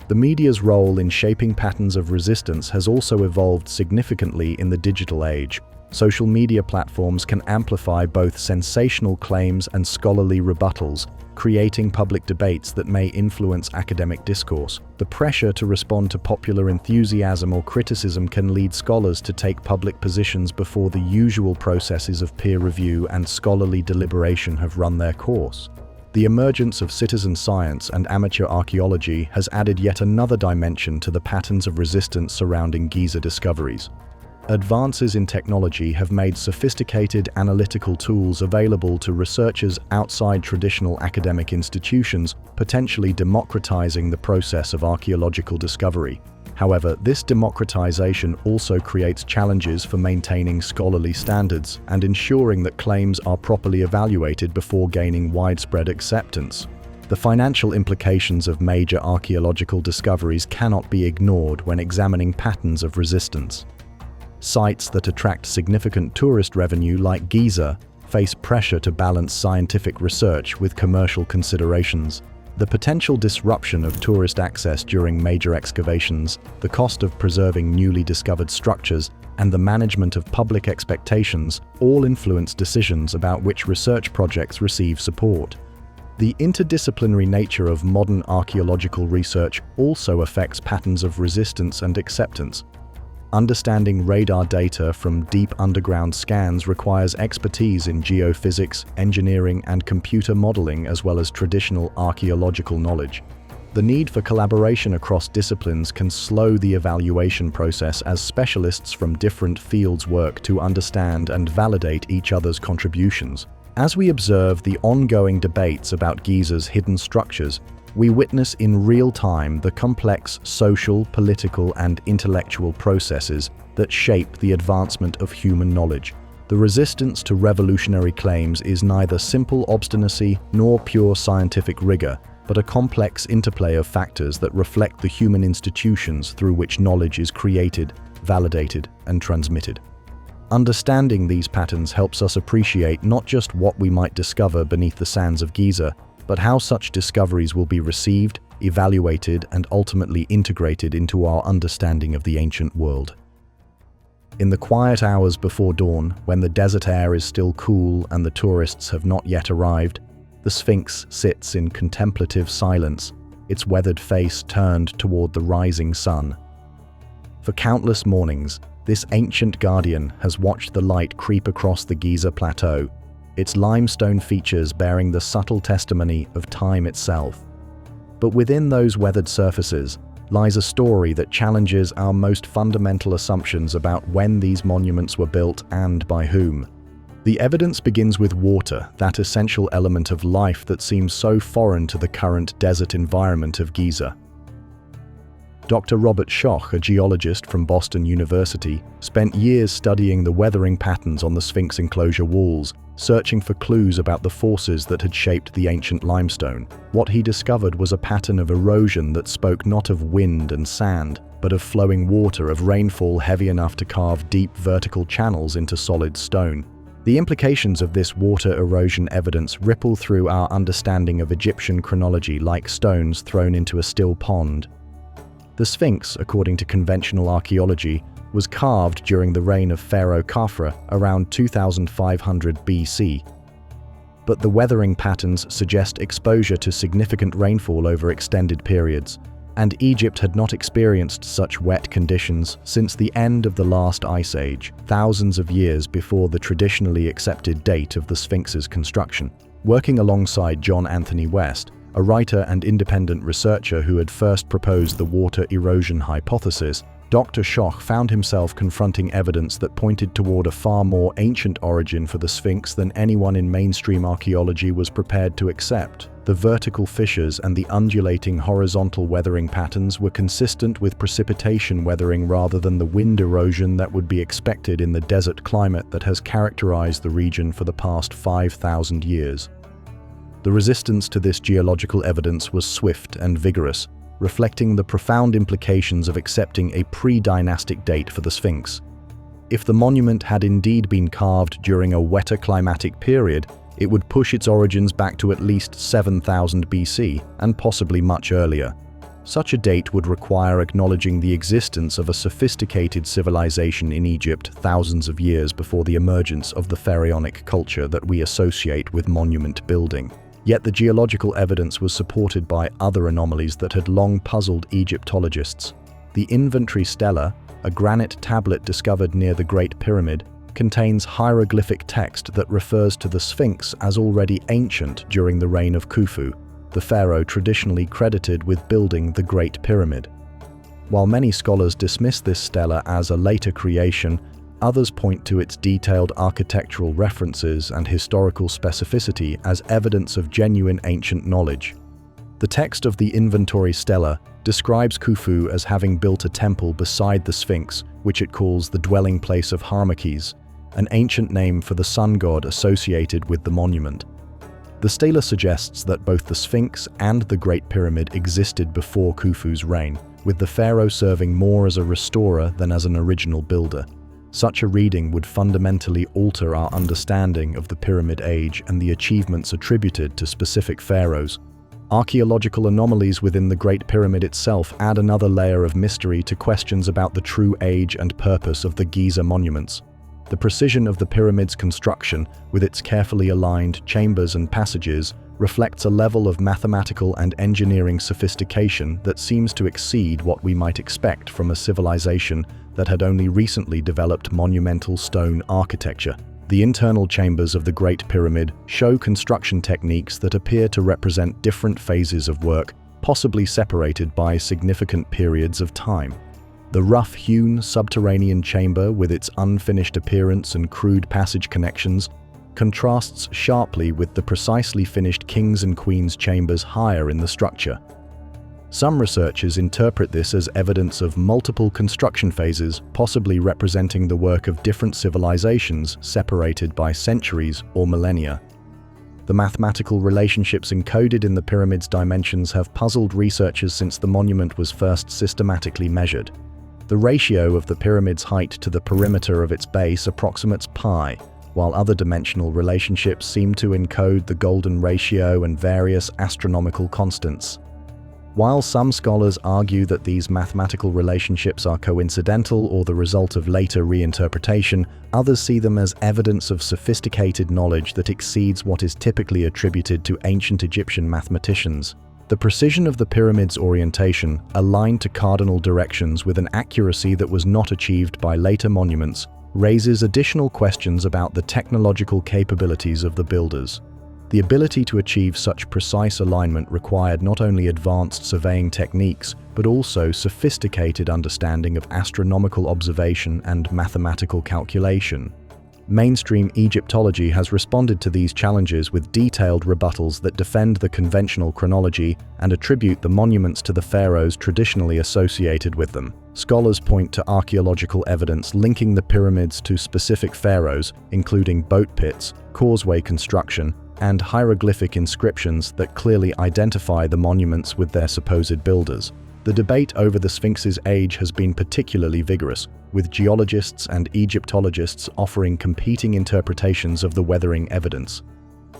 The media's role in shaping patterns of resistance has also evolved significantly in the digital age. Social media platforms can amplify both sensational claims and scholarly rebuttals, creating public debates that may influence academic discourse. The pressure to respond to popular enthusiasm or criticism can lead scholars to take public positions before the usual processes of peer review and scholarly deliberation have run their course. The emergence of citizen science and amateur archaeology has added yet another dimension to the patterns of resistance surrounding Giza discoveries. Advances in technology have made sophisticated analytical tools available to researchers outside traditional academic institutions, potentially democratizing the process of archaeological discovery. However, this democratization also creates challenges for maintaining scholarly standards and ensuring that claims are properly evaluated before gaining widespread acceptance. The financial implications of major archaeological discoveries cannot be ignored when examining patterns of resistance. Sites that attract significant tourist revenue like Giza face pressure to balance scientific research with commercial considerations. The potential disruption of tourist access during major excavations, the cost of preserving newly discovered structures, and the management of public expectations all influence decisions about which research projects receive support. The interdisciplinary nature of modern archaeological research also affects patterns of resistance and acceptance. Understanding radar data from deep underground scans requires expertise in geophysics, engineering, and computer modeling, as well as traditional archaeological knowledge. The need for collaboration across disciplines can slow the evaluation process as specialists from different fields work to understand and validate each other's contributions. As we observe the ongoing debates about Giza's hidden structures, we witness in real time the complex social, political, and intellectual processes that shape the advancement of human knowledge. The resistance to revolutionary claims is neither simple obstinacy nor pure scientific rigor, but a complex interplay of factors that reflect the human institutions through which knowledge is created, validated, and transmitted. Understanding these patterns helps us appreciate not just what we might discover beneath the sands of Giza, but how such discoveries will be received, evaluated, and ultimately integrated into our understanding of the ancient world. In the quiet hours before dawn, when the desert air is still cool and the tourists have not yet arrived, the Sphinx sits in contemplative silence, its weathered face turned toward the rising sun. For countless mornings, this ancient guardian has watched the light creep across the Giza plateau, its limestone features bearing the subtle testimony of time itself. But within those weathered surfaces lies a story that challenges our most fundamental assumptions about when these monuments were built and by whom. The evidence begins with water, that essential element of life that seems so foreign to the current desert environment of Giza. Dr. Robert Schoch, a geologist from Boston University, spent years studying the weathering patterns on the Sphinx enclosure walls, searching for clues about the forces that had shaped the ancient limestone. What he discovered was a pattern of erosion that spoke not of wind and sand, but of flowing water, of rainfall heavy enough to carve deep vertical channels into solid stone. The implications of this water erosion evidence ripple through our understanding of Egyptian chronology like stones thrown into a still pond. The Sphinx, according to conventional archaeology, was carved during the reign of Pharaoh Khafre around 2500 BC. But the weathering patterns suggest exposure to significant rainfall over extended periods, and Egypt had not experienced such wet conditions since the end of the last ice age, thousands of years before the traditionally accepted date of the Sphinx's construction. Working alongside John Anthony West, a writer and independent researcher who had first proposed the water erosion hypothesis, Dr. Schoch found himself confronting evidence that pointed toward a far more ancient origin for the Sphinx than anyone in mainstream archaeology was prepared to accept. The vertical fissures and the undulating horizontal weathering patterns were consistent with precipitation weathering rather than the wind erosion that would be expected in the desert climate that has characterized the region for the past 5,000 years. The resistance to this geological evidence was swift and vigorous, reflecting the profound implications of accepting a pre-dynastic date for the Sphinx. If the monument had indeed been carved during a wetter climatic period, it would push its origins back to at least 7000 BC, and possibly much earlier. Such a date would require acknowledging the existence of a sophisticated civilization in Egypt thousands of years before the emergence of the pharaonic culture that we associate with monument building. Yet the geological evidence was supported by other anomalies that had long puzzled Egyptologists. The inventory stela, a granite tablet discovered near the Great Pyramid, contains hieroglyphic text that refers to the Sphinx as already ancient during the reign of Khufu, the pharaoh traditionally credited with building the Great Pyramid. While many scholars dismiss this stela as a later creation, others point to its detailed architectural references and historical specificity as evidence of genuine ancient knowledge. The text of the inventory stela describes Khufu as having built a temple beside the Sphinx, which it calls the dwelling place of Harmaches, an ancient name for the sun god associated with the monument. The stela suggests that both the Sphinx and the Great Pyramid existed before Khufu's reign, with the pharaoh serving more as a restorer than as an original builder. Such a reading would fundamentally alter our understanding of the Pyramid Age and the achievements attributed to specific pharaohs. Archaeological anomalies within the Great Pyramid itself add another layer of mystery to questions about the true age and purpose of the Giza monuments. The precision of the pyramid's construction, with its carefully aligned chambers and passages, reflects a level of mathematical and engineering sophistication that seems to exceed what we might expect from a civilization that had only recently developed monumental stone architecture. The internal chambers of the Great Pyramid show construction techniques that appear to represent different phases of work, possibly separated by significant periods of time. The rough-hewn subterranean chamber, with its unfinished appearance and crude passage connections, contrasts sharply with the precisely finished kings and queens chambers higher in the structure. Some researchers interpret this as evidence of multiple construction phases, possibly representing the work of different civilizations separated by centuries or millennia. The mathematical relationships encoded in the pyramid's dimensions have puzzled researchers since the monument was first systematically measured. The ratio of the pyramid's height to the perimeter of its base approximates pi, while other dimensional relationships seem to encode the golden ratio and various astronomical constants. While some scholars argue that these mathematical relationships are coincidental or the result of later reinterpretation, others see them as evidence of sophisticated knowledge that exceeds what is typically attributed to ancient Egyptian mathematicians. The precision of the pyramid's orientation, aligned to cardinal directions with an accuracy that was not achieved by later monuments, raises additional questions about the technological capabilities of the builders. The ability to achieve such precise alignment required not only advanced surveying techniques, but also sophisticated understanding of astronomical observation and mathematical calculation. Mainstream Egyptology has responded to these challenges with detailed rebuttals that defend the conventional chronology and attribute the monuments to the pharaohs traditionally associated with them. Scholars point to archaeological evidence linking the pyramids to specific pharaohs, including boat pits, causeway construction, and hieroglyphic inscriptions that clearly identify the monuments with their supposed builders. The debate over the Sphinx's age has been particularly vigorous, with geologists and Egyptologists offering competing interpretations of the weathering evidence.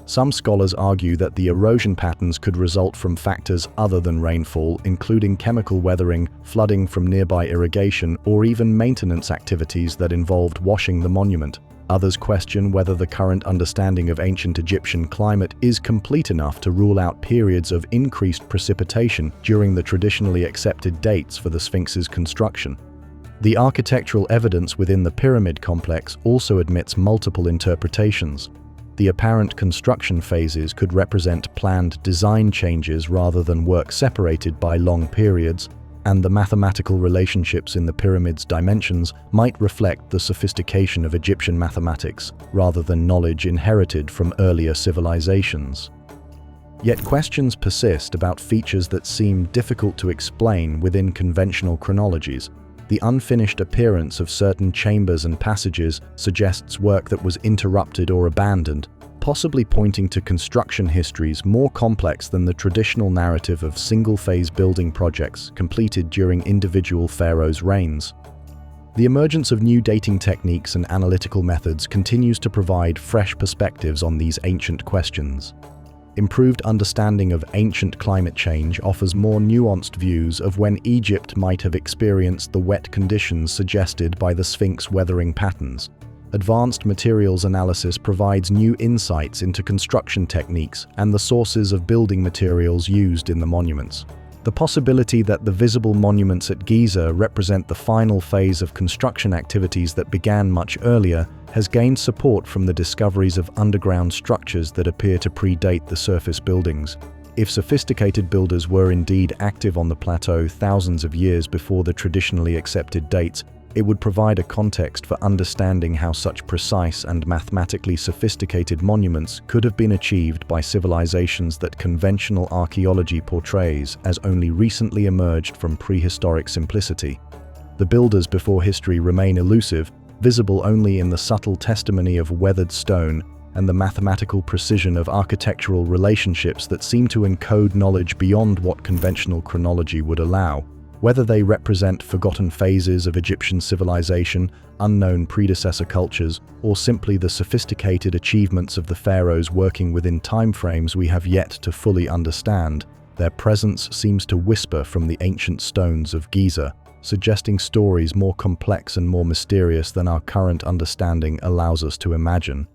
Some scholars argue that the erosion patterns could result from factors other than rainfall, including chemical weathering, flooding from nearby irrigation, or even maintenance activities that involved washing the monument. Others question whether the current understanding of ancient Egyptian climate is complete enough to rule out periods of increased precipitation during the traditionally accepted dates for the Sphinx's construction. The architectural evidence within the pyramid complex also admits multiple interpretations. The apparent construction phases could represent planned design changes rather than work separated by long periods, and the mathematical relationships in the pyramid's dimensions might reflect the sophistication of Egyptian mathematics rather than knowledge inherited from earlier civilizations. Yet questions persist about features that seem difficult to explain within conventional chronologies. The unfinished appearance of certain chambers and passages suggests work that was interrupted or abandoned, possibly pointing to construction histories more complex than the traditional narrative of single-phase building projects completed during individual pharaohs' reigns. The emergence of new dating techniques and analytical methods continues to provide fresh perspectives on these ancient questions. Improved understanding of ancient climate change offers more nuanced views of when Egypt might have experienced the wet conditions suggested by the Sphinx weathering patterns. Advanced materials analysis provides new insights into construction techniques and the sources of building materials used in the monuments. The possibility that the visible monuments at Giza represent the final phase of construction activities that began much earlier has gained support from the discoveries of underground structures that appear to predate the surface buildings. If sophisticated builders were indeed active on the plateau thousands of years before the traditionally accepted dates, it would provide a context for understanding how such precise and mathematically sophisticated monuments could have been achieved by civilizations that conventional archaeology portrays as only recently emerged from prehistoric simplicity. The builders before history remain elusive, visible only in the subtle testimony of weathered stone and the mathematical precision of architectural relationships that seem to encode knowledge beyond what conventional chronology would allow. Whether they represent forgotten phases of Egyptian civilization, unknown predecessor cultures, or simply the sophisticated achievements of the pharaohs working within timeframes we have yet to fully understand, their presence seems to whisper from the ancient stones of Giza, suggesting stories more complex and more mysterious than our current understanding allows us to imagine.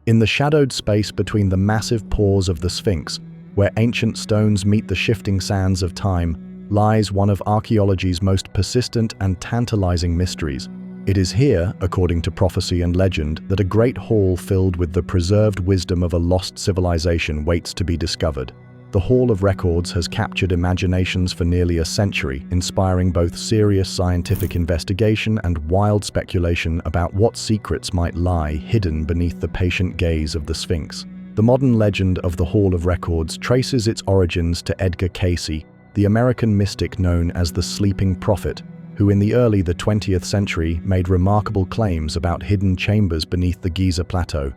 In the shadowed space between the massive pores of the Sphinx, where ancient stones meet the shifting sands of time, lies one of archaeology's most persistent and tantalizing mysteries. It is here, according to prophecy and legend, that a great hall filled with the preserved wisdom of a lost civilization waits to be discovered. The Hall of Records has captured imaginations for nearly a century, inspiring both serious scientific investigation and wild speculation about what secrets might lie hidden beneath the patient gaze of the Sphinx. The modern legend of the Hall of Records traces its origins to Edgar Cayce, the American mystic known as the Sleeping Prophet, who in the early 20th century made remarkable claims about hidden chambers beneath the Giza plateau.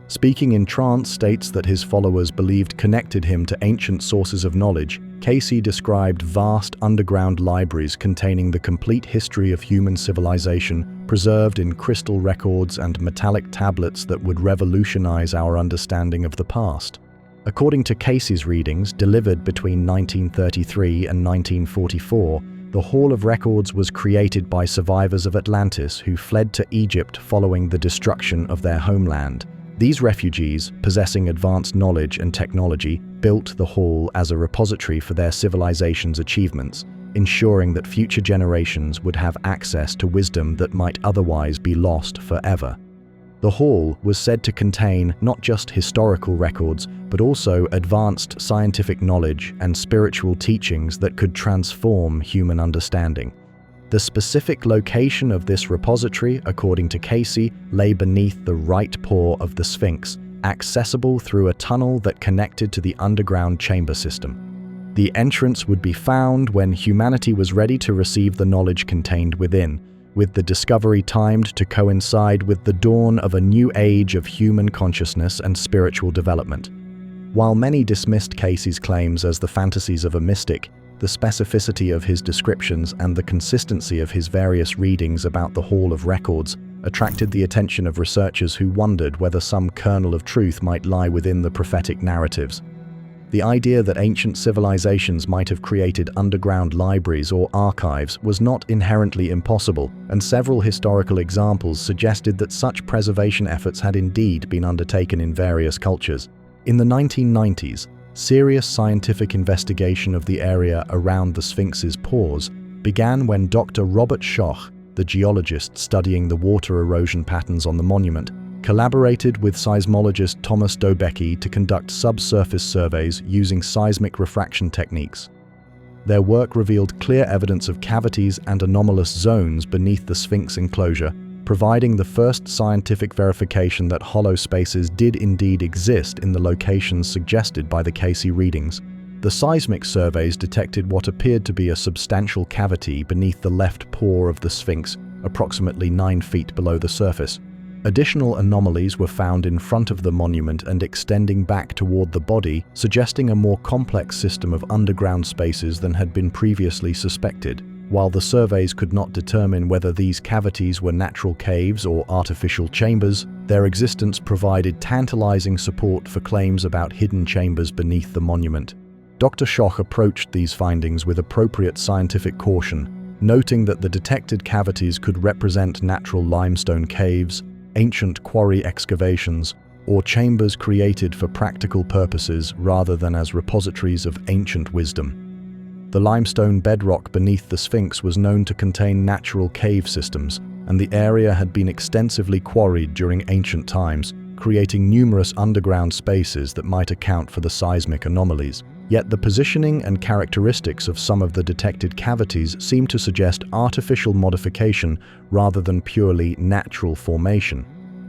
Speaking in trance states that his followers believed connected him to ancient sources of knowledge, Cayce described vast underground libraries containing the complete history of human civilization, preserved in crystal records and metallic tablets that would revolutionize our understanding of the past. According to Cayce's readings, delivered between 1933 and 1944, the Hall of Records was created by survivors of Atlantis who fled to Egypt following the destruction of their homeland. These refugees, possessing advanced knowledge and technology, built the hall as a repository for their civilization's achievements, ensuring that future generations would have access to wisdom that might otherwise be lost forever. The hall was said to contain not just historical records, but also advanced scientific knowledge and spiritual teachings that could transform human understanding. The specific location of this repository, according to Cayce, lay beneath the right paw of the Sphinx, accessible through a tunnel that connected to the underground chamber system. The entrance would be found when humanity was ready to receive the knowledge contained within, with the discovery timed to coincide with the dawn of a new age of human consciousness and spiritual development. While many dismissed Cayce's claims as the fantasies of a mystic, the specificity of his descriptions and the consistency of his various readings about the Hall of Records attracted the attention of researchers who wondered whether some kernel of truth might lie within the prophetic narratives. The idea that ancient civilizations might have created underground libraries or archives was not inherently impossible, and several historical examples suggested that such preservation efforts had indeed been undertaken in various cultures. In the 1990s, serious scientific investigation of the area around the Sphinx's pores began when Dr. Robert Schoch, the geologist studying the water erosion patterns on the monument, collaborated with seismologist Thomas Dobecki to conduct subsurface surveys using seismic refraction techniques. Their work revealed clear evidence of cavities and anomalous zones beneath the Sphinx enclosure, providing the first scientific verification that hollow spaces did indeed exist in the locations suggested by the Cayce readings. The seismic surveys detected what appeared to be a substantial cavity beneath the left paw of the Sphinx, approximately 9 feet below the surface. Additional anomalies were found in front of the monument and extending back toward the body, suggesting a more complex system of underground spaces than had been previously suspected. While the surveys could not determine whether these cavities were natural caves or artificial chambers, their existence provided tantalizing support for claims about hidden chambers beneath the monument. Dr. Schoch approached these findings with appropriate scientific caution, noting that the detected cavities could represent natural limestone caves, ancient quarry excavations, or chambers created for practical purposes rather than as repositories of ancient wisdom. The limestone bedrock beneath the Sphinx was known to contain natural cave systems, and the area had been extensively quarried during ancient times, creating numerous underground spaces that might account for the seismic anomalies. Yet the positioning and characteristics of some of the detected cavities seem to suggest artificial modification rather than purely natural formation.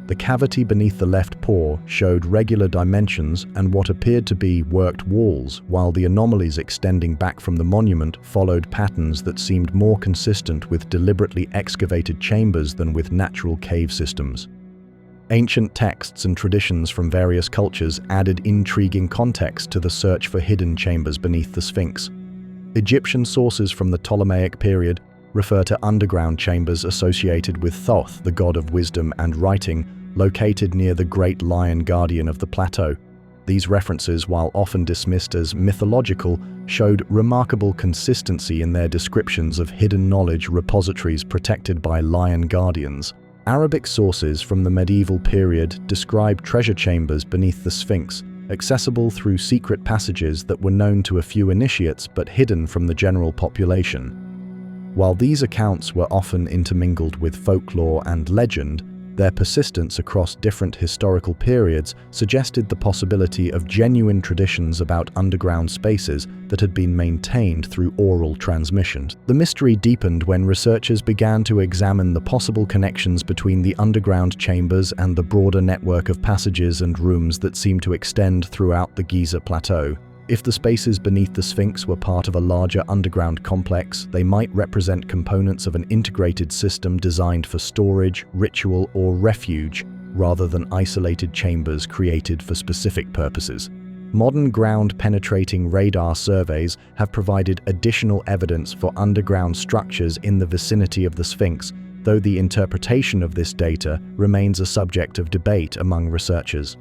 The cavity beneath the left paw showed regular dimensions and what appeared to be worked walls, while the anomalies extending back from the monument followed patterns that seemed more consistent with deliberately excavated chambers than with natural cave systems. Ancient texts and traditions from various cultures added intriguing context to the search for hidden chambers beneath the Sphinx. Egyptian sources from the Ptolemaic period refer to underground chambers associated with Thoth, the god of wisdom and writing, located near the great lion guardian of the plateau. These references, while often dismissed as mythological, showed remarkable consistency in their descriptions of hidden knowledge repositories protected by lion guardians. Arabic sources from the medieval period describe treasure chambers beneath the Sphinx, accessible through secret passages that were known to a few initiates but hidden from the general population. While these accounts were often intermingled with folklore and legend, their persistence across different historical periods suggested the possibility of genuine traditions about underground spaces that had been maintained through oral transmission. The mystery deepened when researchers began to examine the possible connections between the underground chambers and the broader network of passages and rooms that seemed to extend throughout the Giza plateau. If the spaces beneath the Sphinx were part of a larger underground complex, they might represent components of an integrated system designed for storage, ritual, or refuge, rather than isolated chambers created for specific purposes. Modern ground-penetrating radar surveys have provided additional evidence for underground structures in the vicinity of the Sphinx, though the interpretation of this data remains a subject of debate among researchers.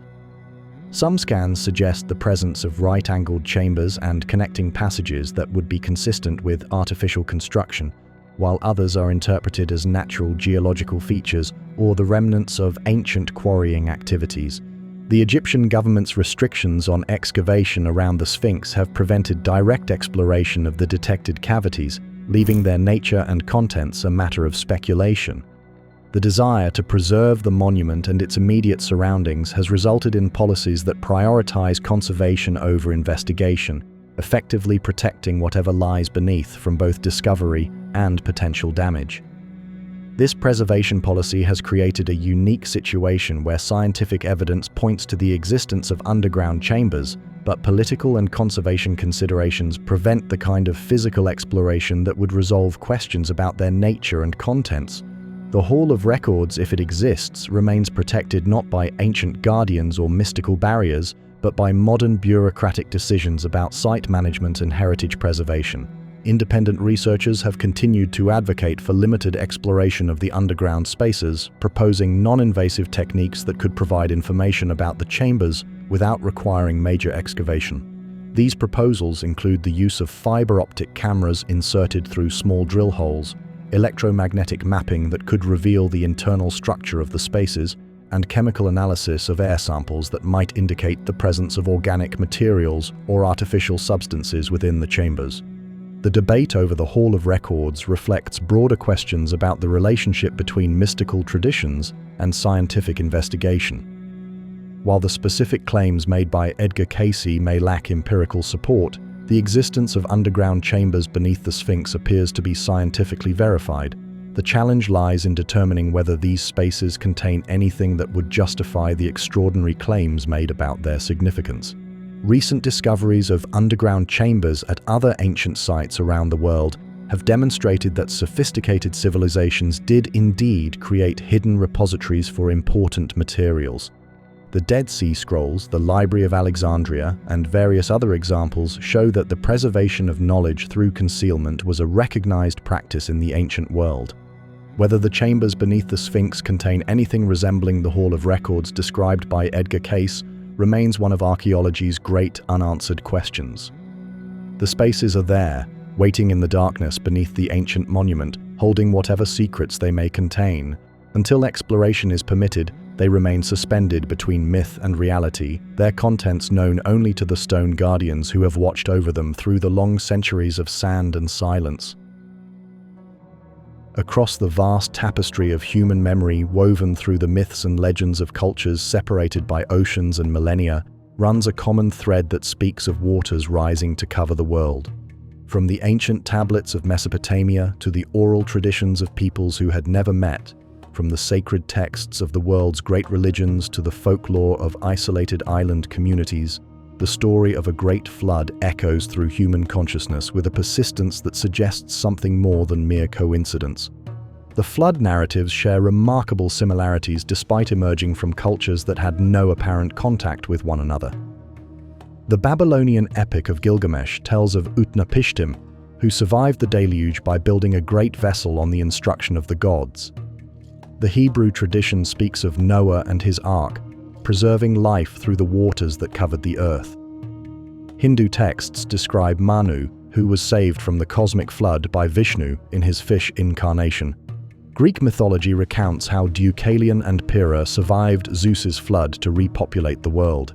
Some scans suggest the presence of right-angled chambers and connecting passages that would be consistent with artificial construction, while others are interpreted as natural geological features or the remnants of ancient quarrying activities. The Egyptian government's restrictions on excavation around the Sphinx have prevented direct exploration of the detected cavities, leaving their nature and contents a matter of speculation. The desire to preserve the monument and its immediate surroundings has resulted in policies that prioritize conservation over investigation, effectively protecting whatever lies beneath from both discovery and potential damage. This preservation policy has created a unique situation where scientific evidence points to the existence of underground chambers, but political and conservation considerations prevent the kind of physical exploration that would resolve questions about their nature and contents. The Hall of Records, if it exists, remains protected not by ancient guardians or mystical barriers, but by modern bureaucratic decisions about site management and heritage preservation. Independent researchers have continued to advocate for limited exploration of the underground spaces, proposing non-invasive techniques that could provide information about the chambers without requiring major excavation. These proposals include the use of fiber optic cameras inserted through small drill holes, electromagnetic mapping that could reveal the internal structure of the spaces, and chemical analysis of air samples that might indicate the presence of organic materials or artificial substances within the chambers. The debate over the Hall of Records reflects broader questions about the relationship between mystical traditions and scientific investigation. While the specific claims made by Edgar Cayce may lack empirical support, the existence of underground chambers beneath the Sphinx appears to be scientifically verified. The challenge lies in determining whether these spaces contain anything that would justify the extraordinary claims made about their significance. Recent discoveries of underground chambers at other ancient sites around the world have demonstrated that sophisticated civilizations did indeed create hidden repositories for important materials. The Dead Sea Scrolls, the Library of Alexandria, and various other examples show that the preservation of knowledge through concealment was a recognized practice in the ancient world. Whether the chambers beneath the Sphinx contain anything resembling the Hall of Records described by Edgar Cayce remains one of archaeology's great unanswered questions. The spaces are there, waiting in the darkness beneath the ancient monument, holding whatever secrets they may contain. Until exploration is permitted, they remain suspended between myth and reality, their contents known only to the stone guardians who have watched over them through the long centuries of sand and silence. Across the vast tapestry of human memory woven through the myths and legends of cultures separated by oceans and millennia, runs a common thread that speaks of waters rising to cover the world. From the ancient tablets of Mesopotamia to the oral traditions of peoples who had never met, from the sacred texts of the world's great religions to the folklore of isolated island communities, the story of a great flood echoes through human consciousness with a persistence that suggests something more than mere coincidence. The flood narratives share remarkable similarities despite emerging from cultures that had no apparent contact with one another. The Babylonian epic of Gilgamesh tells of Utnapishtim, who survived the deluge by building a great vessel on the instruction of the gods. The Hebrew tradition speaks of Noah and his ark, preserving life through the waters that covered the earth. Hindu texts describe Manu, who was saved from the cosmic flood by Vishnu in his fish incarnation. Greek mythology recounts how Deucalion and Pyrrha survived Zeus's flood to repopulate the world.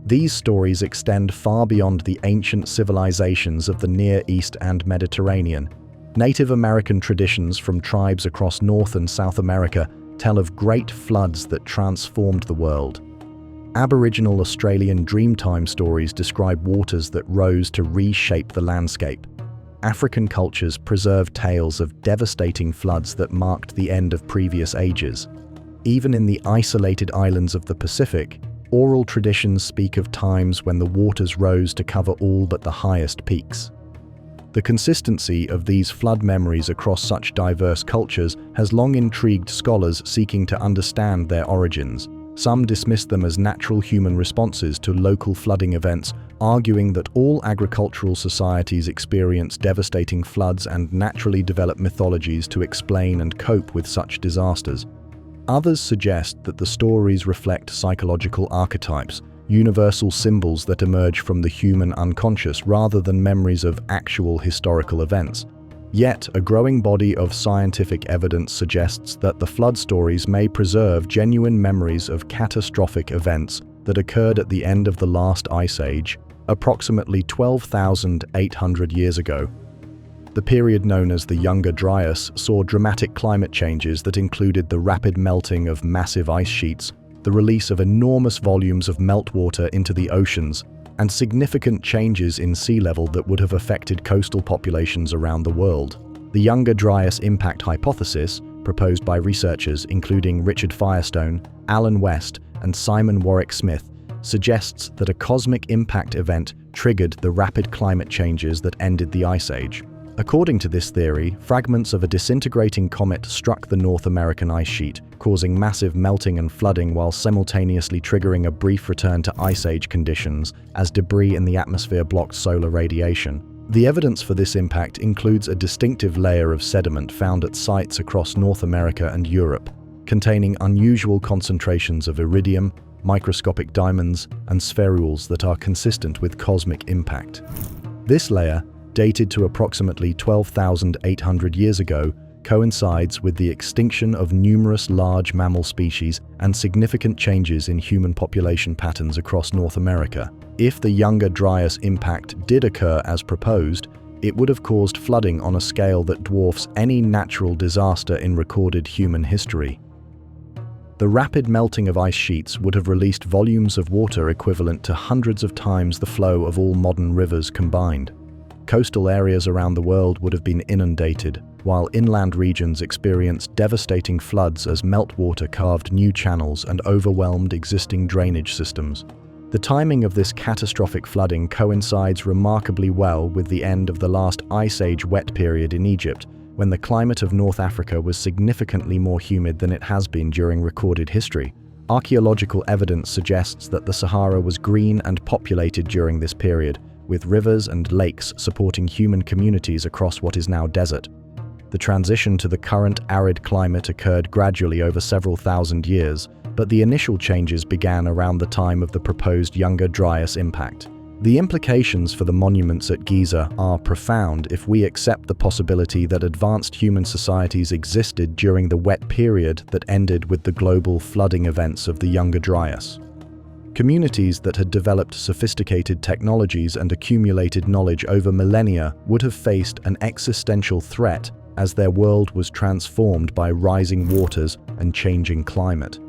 These stories extend far beyond the ancient civilizations of the Near East and Mediterranean. Native American traditions from tribes across North and South America tell of great floods that transformed the world. Aboriginal Australian Dreamtime stories describe waters that rose to reshape the landscape. African cultures preserve tales of devastating floods that marked the end of previous ages. Even in the isolated islands of the Pacific, oral traditions speak of times when the waters rose to cover all but the highest peaks. The consistency of these flood memories across such diverse cultures has long intrigued scholars seeking to understand their origins. Some dismiss them as natural human responses to local flooding events, arguing that all agricultural societies experience devastating floods and naturally develop mythologies to explain and cope with such disasters. Others suggest that the stories reflect psychological archetypes, universal symbols that emerge from the human unconscious rather than memories of actual historical events. Yet, a growing body of scientific evidence suggests that the flood stories may preserve genuine memories of catastrophic events that occurred at the end of the last ice age, approximately 12,800 years ago. The period known as the Younger Dryas saw dramatic climate changes that included the rapid melting of massive ice sheets, the release of enormous volumes of meltwater into the oceans, and significant changes in sea level that would have affected coastal populations around the world. The Younger Dryas impact hypothesis, proposed by researchers including Richard Firestone, Alan West, and Simon Warwick Smith, suggests that a cosmic impact event triggered the rapid climate changes that ended the Ice Age. According to this theory, fragments of a disintegrating comet struck the North American ice sheet, causing massive melting and flooding while simultaneously triggering a brief return to Ice Age conditions as debris in the atmosphere blocked solar radiation. The evidence for this impact includes a distinctive layer of sediment found at sites across North America and Europe, containing unusual concentrations of iridium, microscopic diamonds, and spherules that are consistent with cosmic impact. This layer, dated to approximately 12,800 years ago, coincides with the extinction of numerous large mammal species and significant changes in human population patterns across North America. If the Younger Dryas impact did occur as proposed, it would have caused flooding on a scale that dwarfs any natural disaster in recorded human history. The rapid melting of ice sheets would have released volumes of water equivalent to hundreds of times the flow of all modern rivers combined. Coastal areas around the world would have been inundated, while inland regions experienced devastating floods as meltwater carved new channels and overwhelmed existing drainage systems. The timing of this catastrophic flooding coincides remarkably well with the end of the last Ice Age wet period in Egypt, when the climate of North Africa was significantly more humid than it has been during recorded history. Archaeological evidence suggests that the Sahara was green and populated during this period, with rivers and lakes supporting human communities across what is now desert. The transition to the current arid climate occurred gradually over several thousand years, but the initial changes began around the time of the proposed Younger Dryas impact. The implications for the monuments at Giza are profound if we accept the possibility that advanced human societies existed during the wet period that ended with the global flooding events of the Younger Dryas. Communities that had developed sophisticated technologies and accumulated knowledge over millennia would have faced an existential threat as their world was transformed by rising waters and changing climate.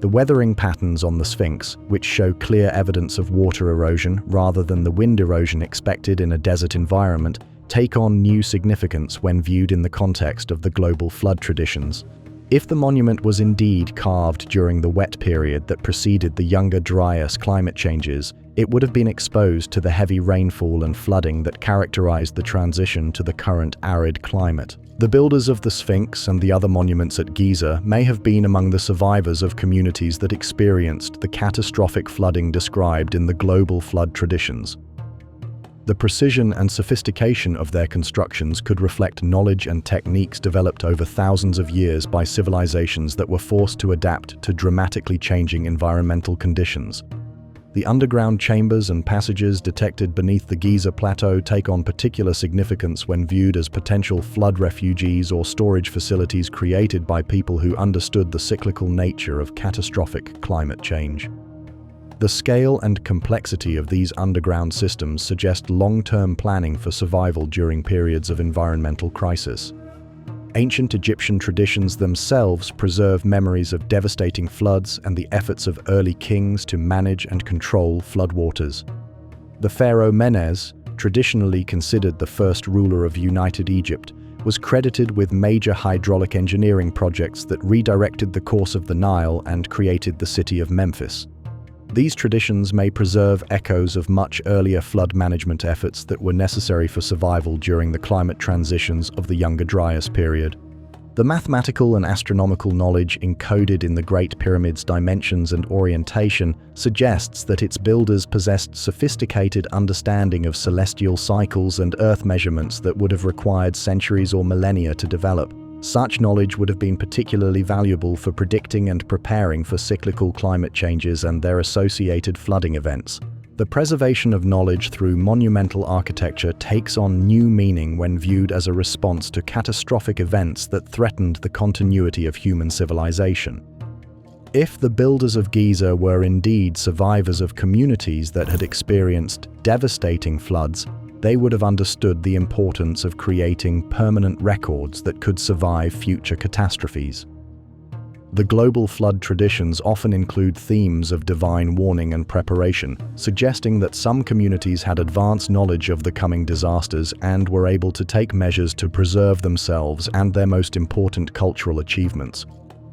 The weathering patterns on the Sphinx, which show clear evidence of water erosion rather than the wind erosion expected in a desert environment, take on new significance when viewed in the context of the global flood traditions. If the monument was indeed carved during the wet period that preceded the Younger Dryas climate changes, it would have been exposed to the heavy rainfall and flooding that characterized the transition to the current arid climate. The builders of the Sphinx and the other monuments at Giza may have been among the survivors of communities that experienced the catastrophic flooding described in the global flood traditions. The precision and sophistication of their constructions could reflect knowledge and techniques developed over thousands of years by civilizations that were forced to adapt to dramatically changing environmental conditions. The underground chambers and passages detected beneath the Giza plateau take on particular significance when viewed as potential flood refuges or storage facilities created by people who understood the cyclical nature of catastrophic climate change. The scale and complexity of these underground systems suggest long-term planning for survival during periods of environmental crisis. Ancient Egyptian traditions themselves preserve memories of devastating floods and the efforts of early kings to manage and control floodwaters. The pharaoh Menes, traditionally considered the first ruler of United Egypt, was credited with major hydraulic engineering projects that redirected the course of the Nile and created the city of Memphis. These traditions may preserve echoes of much earlier flood management efforts that were necessary for survival during the climate transitions of the Younger Dryas period. The mathematical and astronomical knowledge encoded in the Great Pyramid's dimensions and orientation suggests that its builders possessed sophisticated understanding of celestial cycles and Earth measurements that would have required centuries or millennia to develop. Such knowledge would have been particularly valuable for predicting and preparing for cyclical climate changes and their associated flooding events. The preservation of knowledge through monumental architecture takes on new meaning when viewed as a response to catastrophic events that threatened the continuity of human civilization. If the builders of Giza were indeed survivors of communities that had experienced devastating floods, they would have understood the importance of creating permanent records that could survive future catastrophes. The global flood traditions often include themes of divine warning and preparation, suggesting that some communities had advanced knowledge of the coming disasters and were able to take measures to preserve themselves and their most important cultural achievements.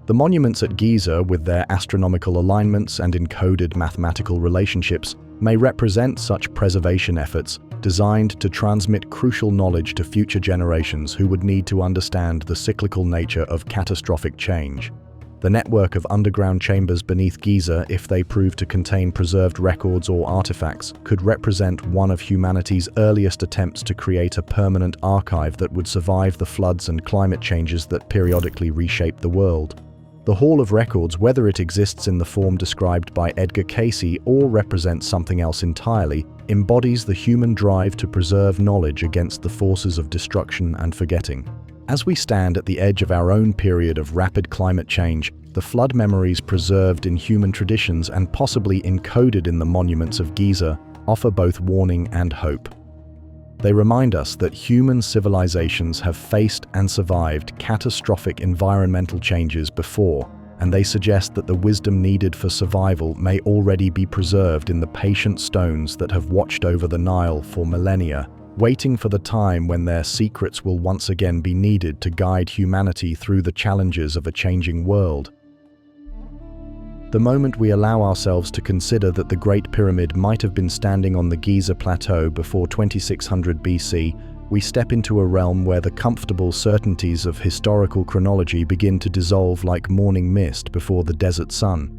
The monuments at Giza, with their astronomical alignments and encoded mathematical relationships, may represent such preservation efforts, designed to transmit crucial knowledge to future generations who would need to understand the cyclical nature of catastrophic change. The network of underground chambers beneath Giza, if they prove to contain preserved records or artifacts, could represent one of humanity's earliest attempts to create a permanent archive that would survive the floods and climate changes that periodically reshape the world. The Hall of Records, whether it exists in the form described by Edgar Cayce or represents something else entirely, embodies the human drive to preserve knowledge against the forces of destruction and forgetting. As we stand at the edge of our own period of rapid climate change, the flood memories preserved in human traditions and possibly encoded in the monuments of Giza offer both warning and hope. They remind us that human civilizations have faced and survived catastrophic environmental changes before, and they suggest that the wisdom needed for survival may already be preserved in the patient stones that have watched over the Nile for millennia, waiting for the time when their secrets will once again be needed to guide humanity through the challenges of a changing world. The moment we allow ourselves to consider that the Great Pyramid might have been standing on the Giza Plateau before 2600 BC, we step into a realm where the comfortable certainties of historical chronology begin to dissolve like morning mist before the desert sun.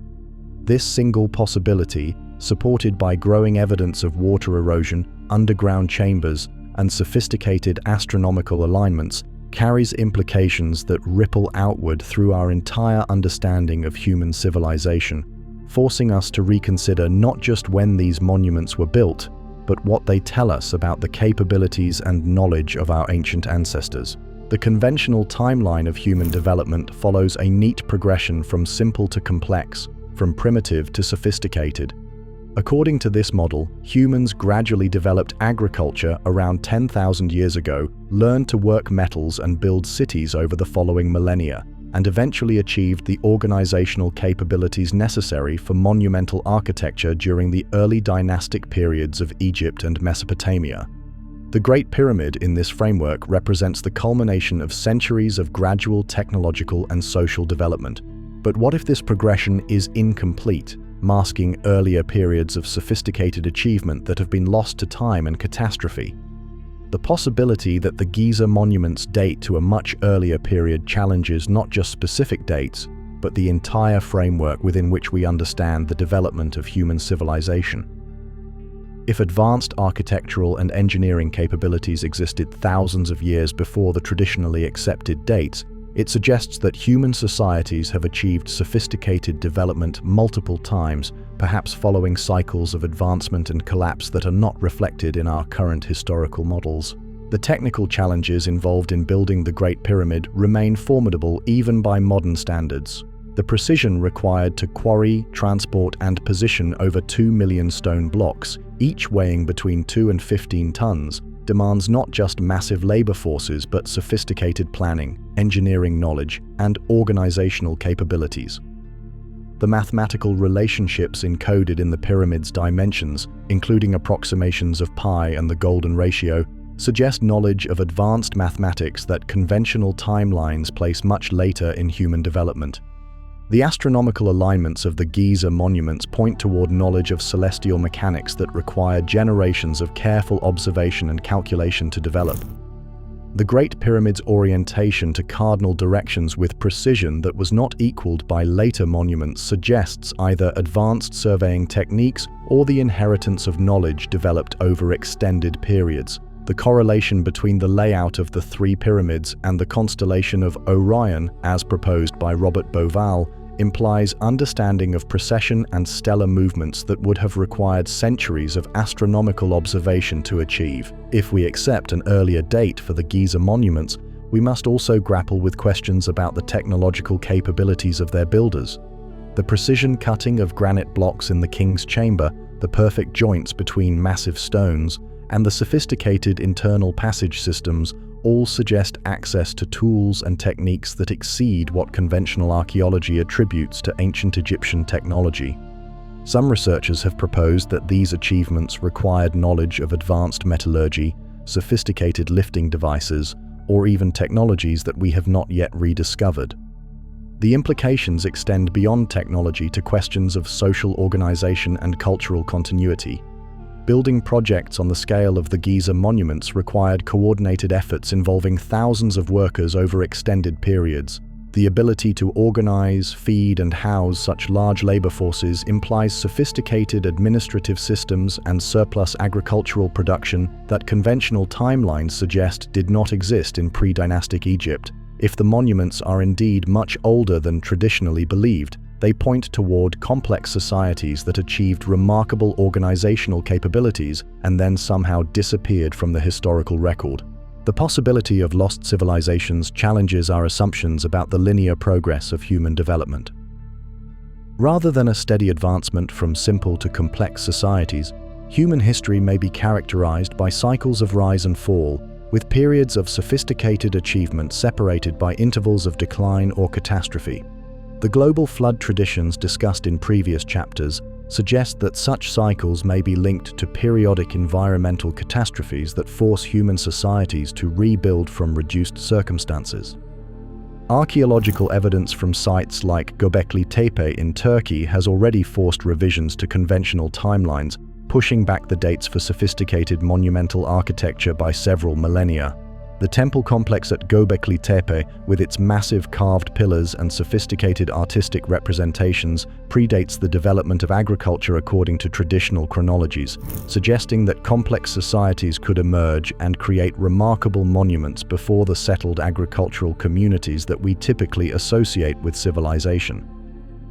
This single possibility, supported by growing evidence of water erosion, underground chambers, and sophisticated astronomical alignments, carries implications that ripple outward through our entire understanding of human civilization, forcing us to reconsider not just when these monuments were built, but what they tell us about the capabilities and knowledge of our ancient ancestors. The conventional timeline of human development follows a neat progression from simple to complex, from primitive to sophisticated. According to this model, humans gradually developed agriculture around 10,000 years ago, learned to work metals and build cities over the following millennia, and eventually achieved the organizational capabilities necessary for monumental architecture during the early dynastic periods of Egypt and Mesopotamia. The Great Pyramid in this framework represents the culmination of centuries of gradual technological and social development. But what if this progression is incomplete, masking earlier periods of sophisticated achievement that have been lost to time and catastrophe? The possibility that the Giza monuments date to a much earlier period challenges not just specific dates, but the entire framework within which we understand the development of human civilization. If advanced architectural and engineering capabilities existed thousands of years before the traditionally accepted dates, It suggests that human societies have achieved sophisticated development multiple times, perhaps following cycles of advancement and collapse that are not reflected in our current historical models. The technical challenges involved in building the Great Pyramid remain formidable even by modern standards. The precision required to quarry, transport, and position over 2 million stone blocks, each weighing between 2 and 15 tons, demands not just massive labor forces but sophisticated planning, engineering knowledge, and organizational capabilities. The mathematical relationships encoded in the pyramid's dimensions, including approximations of pi and the golden ratio, suggest knowledge of advanced mathematics that conventional timelines place much later in human development. The astronomical alignments of the Giza monuments point toward knowledge of celestial mechanics that required generations of careful observation and calculation to develop. The Great Pyramid's orientation to cardinal directions with precision that was not equaled by later monuments suggests either advanced surveying techniques or the inheritance of knowledge developed over extended periods. The correlation between the layout of the three pyramids and the constellation of Orion, as proposed by Robert Bauval, implies understanding of precession and stellar movements that would have required centuries of astronomical observation to achieve. If we accept an earlier date for the Giza monuments, we must also grapple with questions about the technological capabilities of their builders. The precision cutting of granite blocks in the king's chamber, the perfect joints between massive stones, and the sophisticated internal passage systems all suggest access to tools and techniques that exceed what conventional archaeology attributes to ancient Egyptian technology. Some researchers have proposed that these achievements required knowledge of advanced metallurgy, sophisticated lifting devices, or even technologies that we have not yet rediscovered. The implications extend beyond technology to questions of social organization and cultural continuity. Building projects on the scale of the Giza monuments required coordinated efforts involving thousands of workers over extended periods. The ability to organize, feed, and house such large labor forces implies sophisticated administrative systems and surplus agricultural production that conventional timelines suggest did not exist in pre-dynastic Egypt. If the monuments are indeed much older than traditionally believed, they point toward complex societies that achieved remarkable organizational capabilities and then somehow disappeared from the historical record. The possibility of lost civilizations challenges our assumptions about the linear progress of human development. Rather than a steady advancement from simple to complex societies, human history may be characterized by cycles of rise and fall, with periods of sophisticated achievement separated by intervals of decline or catastrophe. The global flood traditions discussed in previous chapters suggest that such cycles may be linked to periodic environmental catastrophes that force human societies to rebuild from reduced circumstances. Archaeological evidence from sites like Göbekli Tepe in Turkey has already forced revisions to conventional timelines, pushing back the dates for sophisticated monumental architecture by several millennia. The temple complex at Göbekli Tepe, with its massive carved pillars and sophisticated artistic representations, predates the development of agriculture according to traditional chronologies, suggesting that complex societies could emerge and create remarkable monuments before the settled agricultural communities that we typically associate with civilization.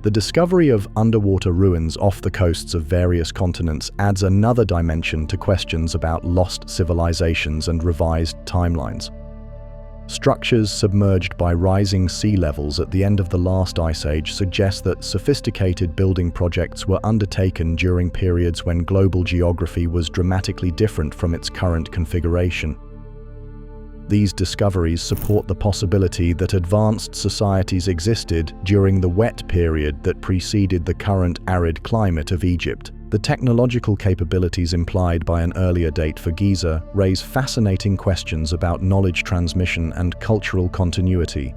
The discovery of underwater ruins off the coasts of various continents adds another dimension to questions about lost civilizations and revised timelines. Structures submerged by rising sea levels at the end of the last ice age suggest that sophisticated building projects were undertaken during periods when global geography was dramatically different from its current configuration. These discoveries support the possibility that advanced societies existed during the wet period that preceded the current arid climate of Egypt. The technological capabilities implied by an earlier date for Giza raise fascinating questions about knowledge transmission and cultural continuity.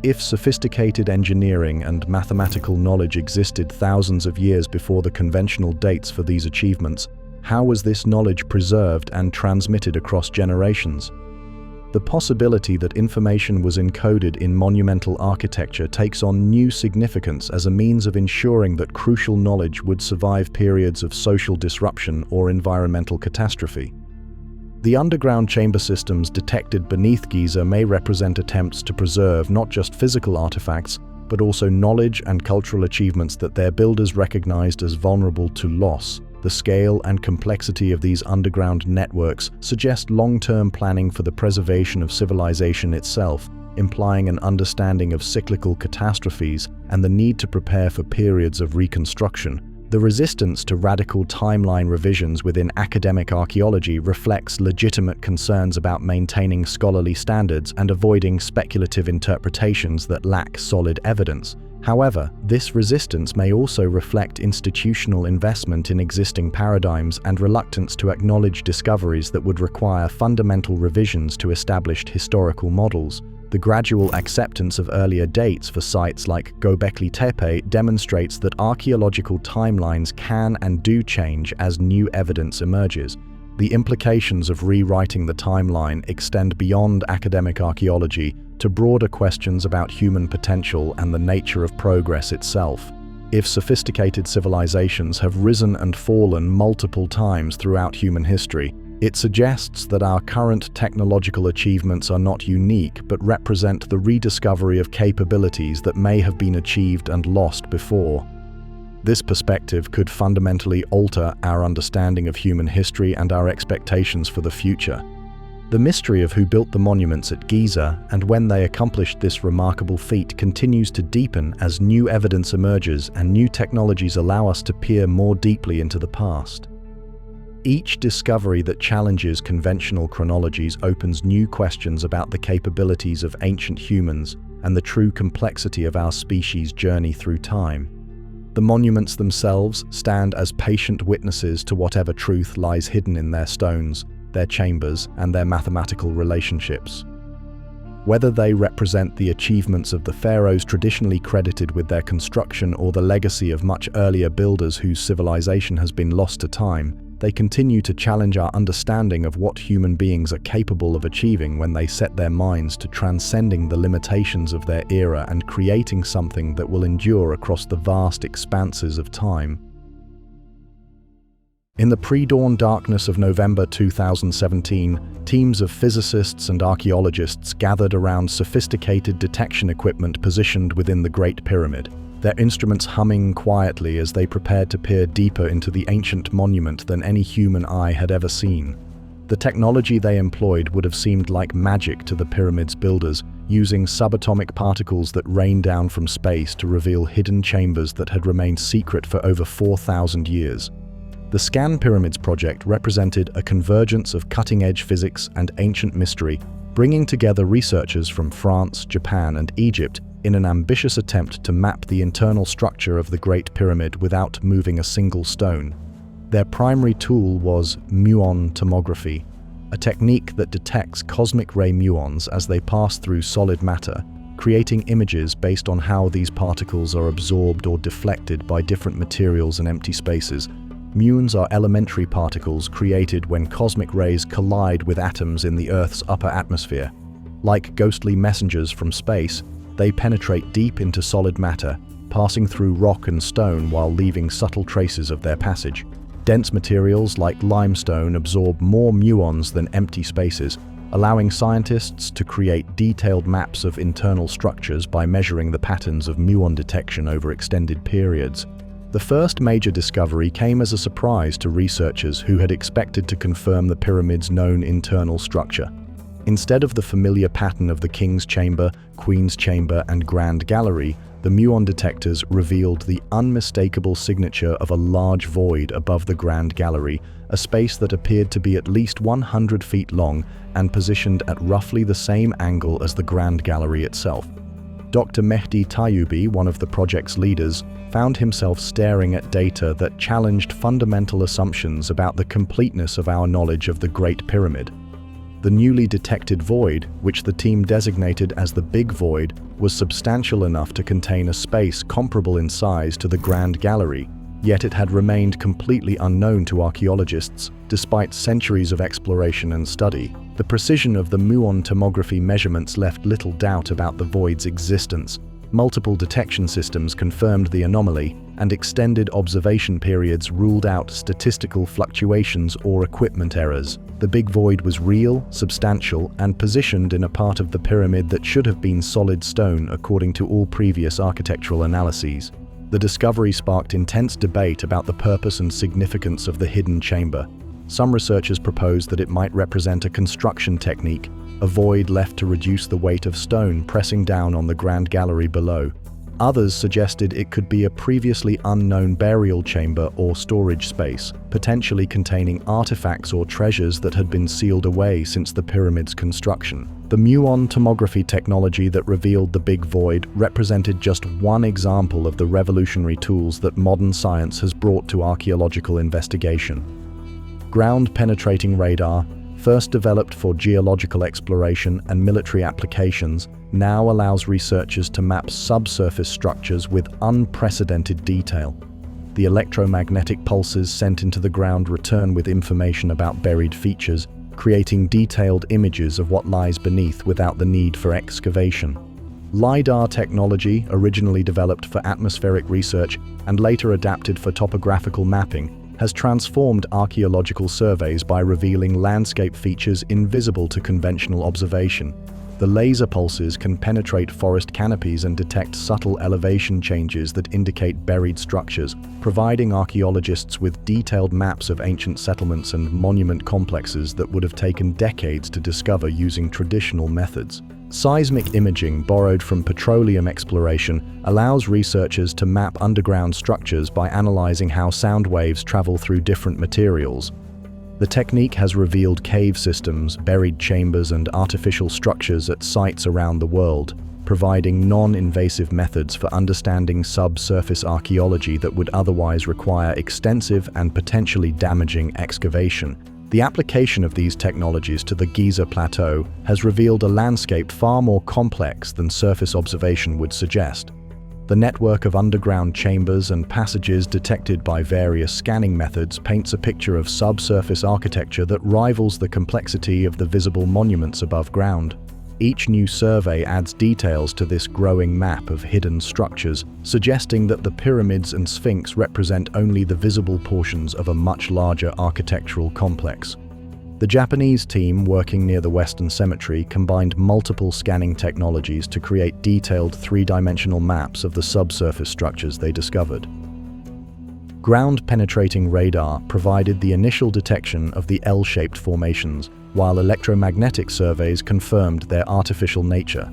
If sophisticated engineering and mathematical knowledge existed thousands of years before the conventional dates for these achievements, how was this knowledge preserved and transmitted across generations? The possibility that information was encoded in monumental architecture takes on new significance as a means of ensuring that crucial knowledge would survive periods of social disruption or environmental catastrophe. The underground chamber systems detected beneath Giza may represent attempts to preserve not just physical artifacts, but also knowledge and cultural achievements that their builders recognized as vulnerable to loss. The scale and complexity of these underground networks suggest long-term planning for the preservation of civilization itself, implying an understanding of cyclical catastrophes and the need to prepare for periods of reconstruction. The resistance to radical timeline revisions within academic archaeology reflects legitimate concerns about maintaining scholarly standards and avoiding speculative interpretations that lack solid evidence. However, this resistance may also reflect institutional investment in existing paradigms and reluctance to acknowledge discoveries that would require fundamental revisions to established historical models. The gradual acceptance of earlier dates for sites like Göbekli Tepe demonstrates that archaeological timelines can and do change as new evidence emerges. The implications of rewriting the timeline extend beyond academic archaeology to broader questions about human potential and the nature of progress itself. If sophisticated civilizations have risen and fallen multiple times throughout human history, it suggests that our current technological achievements are not unique but represent the rediscovery of capabilities that may have been achieved and lost before. This perspective could fundamentally alter our understanding of human history and our expectations for the future. The mystery of who built the monuments at Giza and when they accomplished this remarkable feat continues to deepen as new evidence emerges and new technologies allow us to peer more deeply into the past. Each discovery that challenges conventional chronologies opens new questions about the capabilities of ancient humans and the true complexity of our species' journey through time. The monuments themselves stand as patient witnesses to whatever truth lies hidden in their stones, their chambers, and their mathematical relationships. Whether they represent the achievements of the pharaohs traditionally credited with their construction or the legacy of much earlier builders whose civilization has been lost to time, they continue to challenge our understanding of what human beings are capable of achieving when they set their minds to transcending the limitations of their era and creating something that will endure across the vast expanses of time. In the pre-dawn darkness of November 2017, teams of physicists and archaeologists gathered around sophisticated detection equipment positioned within the Great Pyramid, their instruments humming quietly as they prepared to peer deeper into the ancient monument than any human eye had ever seen. The technology they employed would have seemed like magic to the pyramid's builders, using subatomic particles that rain down from space to reveal hidden chambers that had remained secret for over 4,000 years. The Scan Pyramids project represented a convergence of cutting-edge physics and ancient mystery, bringing together researchers from France, Japan, and Egypt in an ambitious attempt to map the internal structure of the Great Pyramid without moving a single stone. Their primary tool was Muon tomography, a technique that detects cosmic ray muons as they pass through solid matter, creating images based on how these particles are absorbed or deflected by different materials and empty spaces. Muons are elementary particles created when cosmic rays collide with atoms in the Earth's upper atmosphere. Like ghostly messengers from space, they penetrate deep into solid matter, passing through rock and stone while leaving subtle traces of their passage. Dense materials like limestone absorb more muons than empty spaces, allowing scientists to create detailed maps of internal structures by measuring the patterns of muon detection over extended periods. The first major discovery came as a surprise to researchers who had expected to confirm the pyramid's known internal structure. Instead of the familiar pattern of the King's Chamber, Queen's Chamber, and Grand Gallery, the muon detectors revealed the unmistakable signature of a large void above the Grand Gallery, a space that appeared to be at least 100 feet long and positioned at roughly the same angle as the Grand Gallery itself. Dr. Mehdi Tayyubi, one of the project's leaders, found himself staring at data that challenged fundamental assumptions about the completeness of our knowledge of the Great Pyramid. The newly detected void, which the team designated as the Big Void, was substantial enough to contain a space comparable in size to the Grand Gallery, yet it had remained completely unknown to archaeologists, despite centuries of exploration and study. The precision of the Muon tomography measurements left little doubt about the void's existence. Multiple detection systems confirmed the anomaly, and extended observation periods ruled out statistical fluctuations or equipment errors. The big void was real, substantial, and positioned in a part of the pyramid that should have been solid stone according to all previous architectural analyses. The discovery sparked intense debate about the purpose and significance of the hidden chamber. Some researchers proposed that it might represent a construction technique, a void left to reduce the weight of stone pressing down on the grand gallery below. Others suggested it could be a previously unknown burial chamber or storage space, potentially containing artifacts or treasures that had been sealed away since the pyramid's construction. The Muon tomography technology that revealed the big void represented just one example of the revolutionary tools that modern science has brought to archaeological investigation. Ground-penetrating radar, first developed for geological exploration and military applications, now allows researchers to map subsurface structures with unprecedented detail. The electromagnetic pulses sent into the ground return with information about buried features, creating detailed images of what lies beneath without the need for excavation. LiDAR technology, originally developed for atmospheric research and later adapted for topographical mapping, has transformed archaeological surveys by revealing landscape features invisible to conventional observation. The laser pulses can penetrate forest canopies and detect subtle elevation changes that indicate buried structures, providing archaeologists with detailed maps of ancient settlements and monument complexes that would have taken decades to discover using traditional methods. Seismic imaging, borrowed from petroleum exploration, allows researchers to map underground structures by analyzing how sound waves travel through different materials. The technique has revealed cave systems, buried chambers, and artificial structures at sites around the world, providing non-invasive methods for understanding subsurface archaeology that would otherwise require extensive and potentially damaging excavation. The application of these technologies to the Giza plateau has revealed a landscape far more complex than surface observation would suggest. The network of underground chambers and passages detected by various scanning methods paints a picture of subsurface architecture that rivals the complexity of the visible monuments above ground. Each new survey adds details to this growing map of hidden structures, suggesting that the pyramids and Sphinx represent only the visible portions of a much larger architectural complex. The Japanese team working near the Western Cemetery combined multiple scanning technologies to create detailed three-dimensional maps of the subsurface structures they discovered. Ground-penetrating radar provided the initial detection of the L-shaped formations, while electromagnetic surveys confirmed their artificial nature.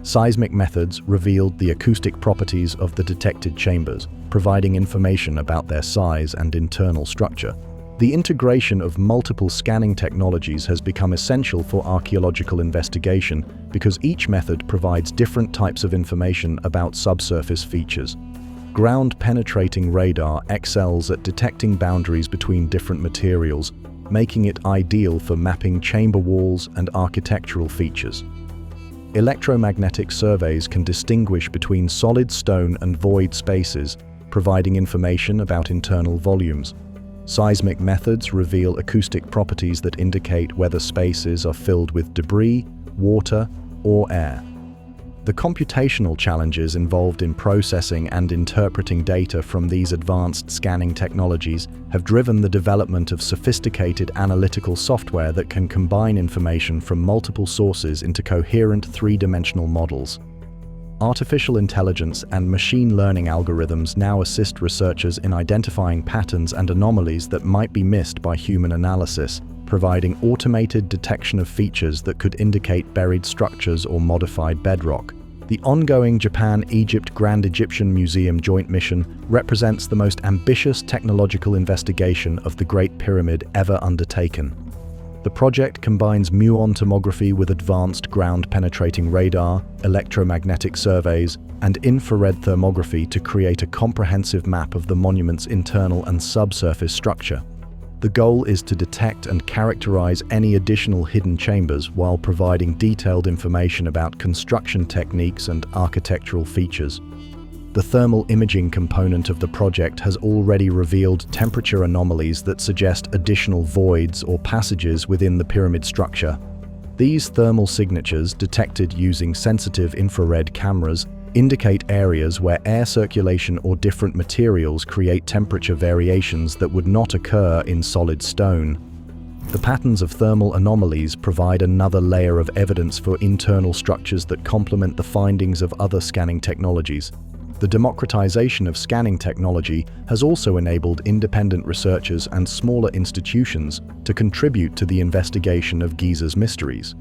Seismic methods revealed the acoustic properties of the detected chambers, providing information about their size and internal structure. The integration of multiple scanning technologies has become essential for archaeological investigation because each method provides different types of information about subsurface features. Ground-penetrating radar excels at detecting boundaries between different materials, making it ideal for mapping chamber walls and architectural features. Electromagnetic surveys can distinguish between solid stone and void spaces, providing information about internal volumes. Seismic methods reveal acoustic properties that indicate whether spaces are filled with debris, water, or air. The computational challenges involved in processing and interpreting data from these advanced scanning technologies have driven the development of sophisticated analytical software that can combine information from multiple sources into coherent three-dimensional models. Artificial intelligence and machine learning algorithms now assist researchers in identifying patterns and anomalies that might be missed by human analysis, providing automated detection of features that could indicate buried structures or modified bedrock. The ongoing Japan-Egypt Grand Egyptian Museum joint mission represents the most ambitious technological investigation of the Great Pyramid ever undertaken. The project combines muon tomography with advanced ground-penetrating radar, electromagnetic surveys, and infrared thermography to create a comprehensive map of the monument's internal and subsurface structure. The goal is to detect and characterize any additional hidden chambers while providing detailed information about construction techniques and architectural features. The thermal imaging component of the project has already revealed temperature anomalies that suggest additional voids or passages within the pyramid structure. These thermal signatures, detected using sensitive infrared cameras, indicate areas where air circulation or different materials create temperature variations that would not occur in solid stone. The patterns of thermal anomalies provide another layer of evidence for internal structures that complement the findings of other scanning technologies. The democratization of scanning technology has also enabled independent researchers and smaller institutions to contribute to the investigation of Giza's mysteries.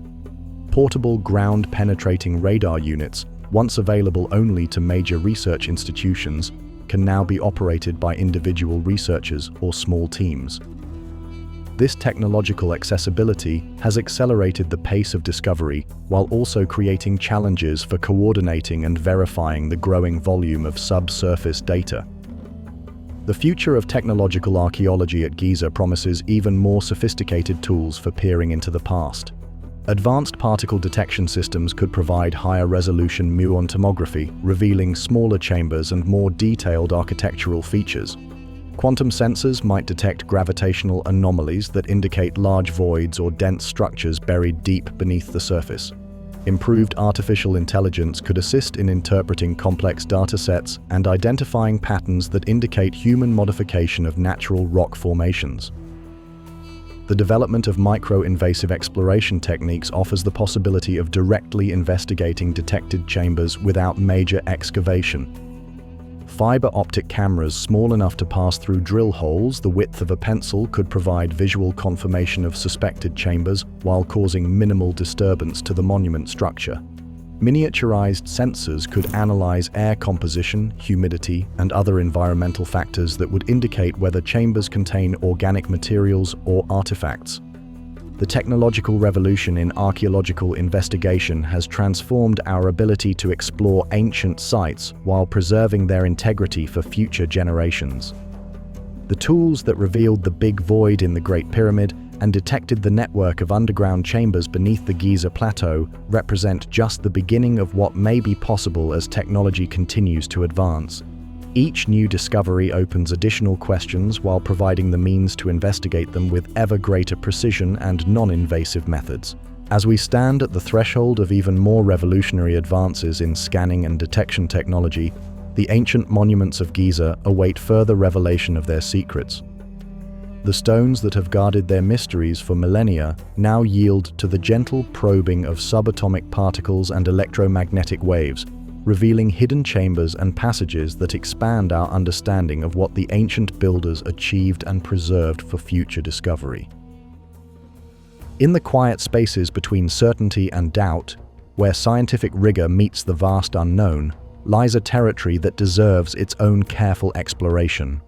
Portable ground-penetrating radar units, once available only to major research institutions, can now be operated by individual researchers or small teams. This technological accessibility has accelerated the pace of discovery while also creating challenges for coordinating and verifying the growing volume of subsurface data. The future of technological archaeology at Giza promises even more sophisticated tools for peering into the past. Advanced particle detection systems could provide higher-resolution Muon tomography, revealing smaller chambers and more detailed architectural features. Quantum sensors might detect gravitational anomalies that indicate large voids or dense structures buried deep beneath the surface. Improved artificial intelligence could assist in interpreting complex datasets and identifying patterns that indicate human modification of natural rock formations. The development of micro-invasive exploration techniques offers the possibility of directly investigating detected chambers without major excavation. Fiber optic cameras small enough to pass through drill holes the width of a pencil could provide visual confirmation of suspected chambers while causing minimal disturbance to the monument structure. Miniaturized sensors could analyze air composition, humidity, and other environmental factors that would indicate whether chambers contain organic materials or artifacts. The technological revolution in archaeological investigation has transformed our ability to explore ancient sites while preserving their integrity for future generations. The tools that revealed the Big Void in the Great Pyramid and detected the network of underground chambers beneath the Giza Plateau represent just the beginning of what may be possible as technology continues to advance. Each new discovery opens additional questions while providing the means to investigate them with ever greater precision and non-invasive methods. As we stand at the threshold of even more revolutionary advances in scanning and detection technology, the ancient monuments of Giza await further revelation of their secrets. The stones that have guarded their mysteries for millennia now yield to the gentle probing of subatomic particles and electromagnetic waves, revealing hidden chambers and passages that expand our understanding of what the ancient builders achieved and preserved for future discovery. In the quiet spaces between certainty and doubt, where scientific rigor meets the vast unknown, lies a territory that deserves its own careful exploration.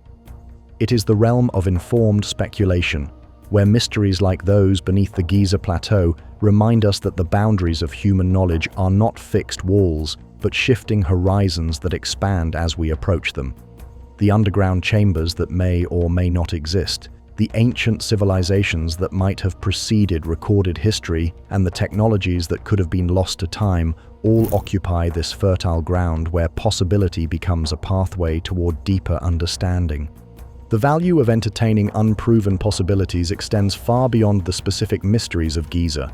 It is the realm of informed speculation, where mysteries like those beneath the Giza Plateau remind us that the boundaries of human knowledge are not fixed walls, but shifting horizons that expand as we approach them. The underground chambers that may or may not exist, the ancient civilizations that might have preceded recorded history, and the technologies that could have been lost to time all occupy this fertile ground where possibility becomes a pathway toward deeper understanding. The value of entertaining unproven possibilities extends far beyond the specific mysteries of Giza.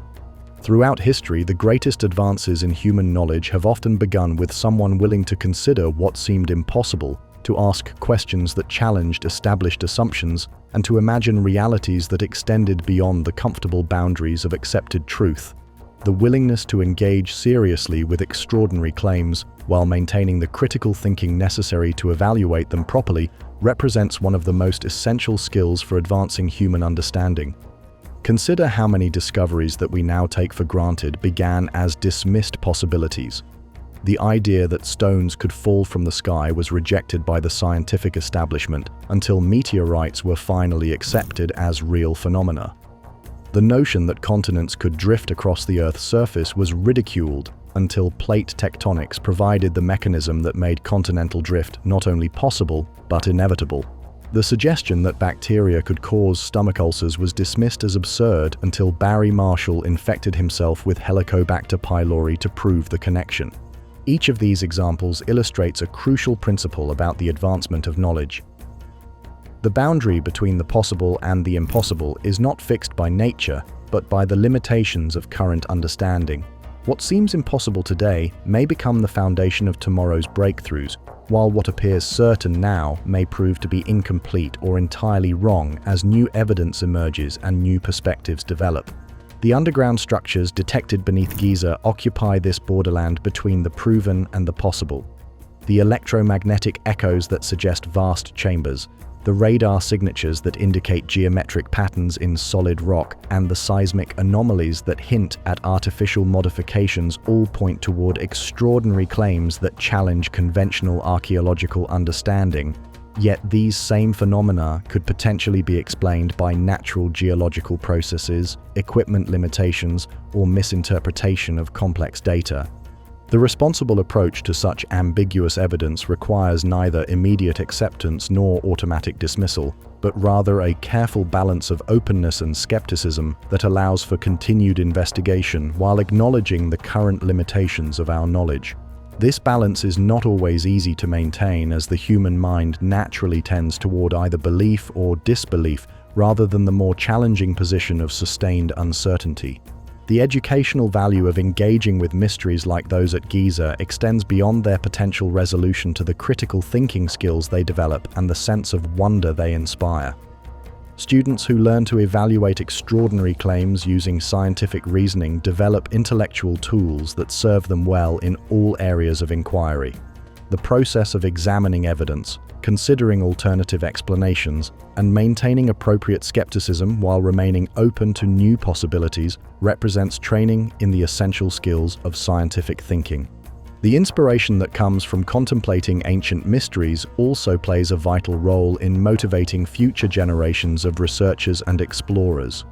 Throughout history, the greatest advances in human knowledge have often begun with someone willing to consider what seemed impossible, to ask questions that challenged established assumptions, and to imagine realities that extended beyond the comfortable boundaries of accepted truth. The willingness to engage seriously with extraordinary claims, while maintaining the critical thinking necessary to evaluate them properly, represents one of the most essential skills for advancing human understanding. Consider how many discoveries that we now take for granted began as dismissed possibilities. The idea that stones could fall from the sky was rejected by the scientific establishment until meteorites were finally accepted as real phenomena. The notion that continents could drift across the Earth's surface was ridiculed until plate tectonics provided the mechanism that made continental drift not only possible, but inevitable. The suggestion that bacteria could cause stomach ulcers was dismissed as absurd until Barry Marshall infected himself with Helicobacter pylori to prove the connection. Each of these examples illustrates a crucial principle about the advancement of knowledge. The boundary between the possible and the impossible is not fixed by nature, but by the limitations of current understanding. What seems impossible today may become the foundation of tomorrow's breakthroughs, while what appears certain now may prove to be incomplete or entirely wrong as new evidence emerges and new perspectives develop. The underground structures detected beneath Giza occupy this borderland between the proven and the possible. The electromagnetic echoes that suggest vast chambers, the radar signatures that indicate geometric patterns in solid rock, and the seismic anomalies that hint at artificial modifications all point toward extraordinary claims that challenge conventional archaeological understanding. Yet these same phenomena could potentially be explained by natural geological processes, equipment limitations, or misinterpretation of complex data. The responsible approach to such ambiguous evidence requires neither immediate acceptance nor automatic dismissal, but rather a careful balance of openness and skepticism that allows for continued investigation while acknowledging the current limitations of our knowledge. This balance is not always easy to maintain, as the human mind naturally tends toward either belief or disbelief rather than the more challenging position of sustained uncertainty. The educational value of engaging with mysteries like those at Giza extends beyond their potential resolution to the critical thinking skills they develop and the sense of wonder they inspire. Students who learn to evaluate extraordinary claims using scientific reasoning develop intellectual tools that serve them well in all areas of inquiry. The process of examining evidence, considering alternative explanations, and maintaining appropriate skepticism while remaining open to new possibilities represents training in the essential skills of scientific thinking. The inspiration that comes from contemplating ancient mysteries also plays a vital role in motivating future generations of researchers and explorers.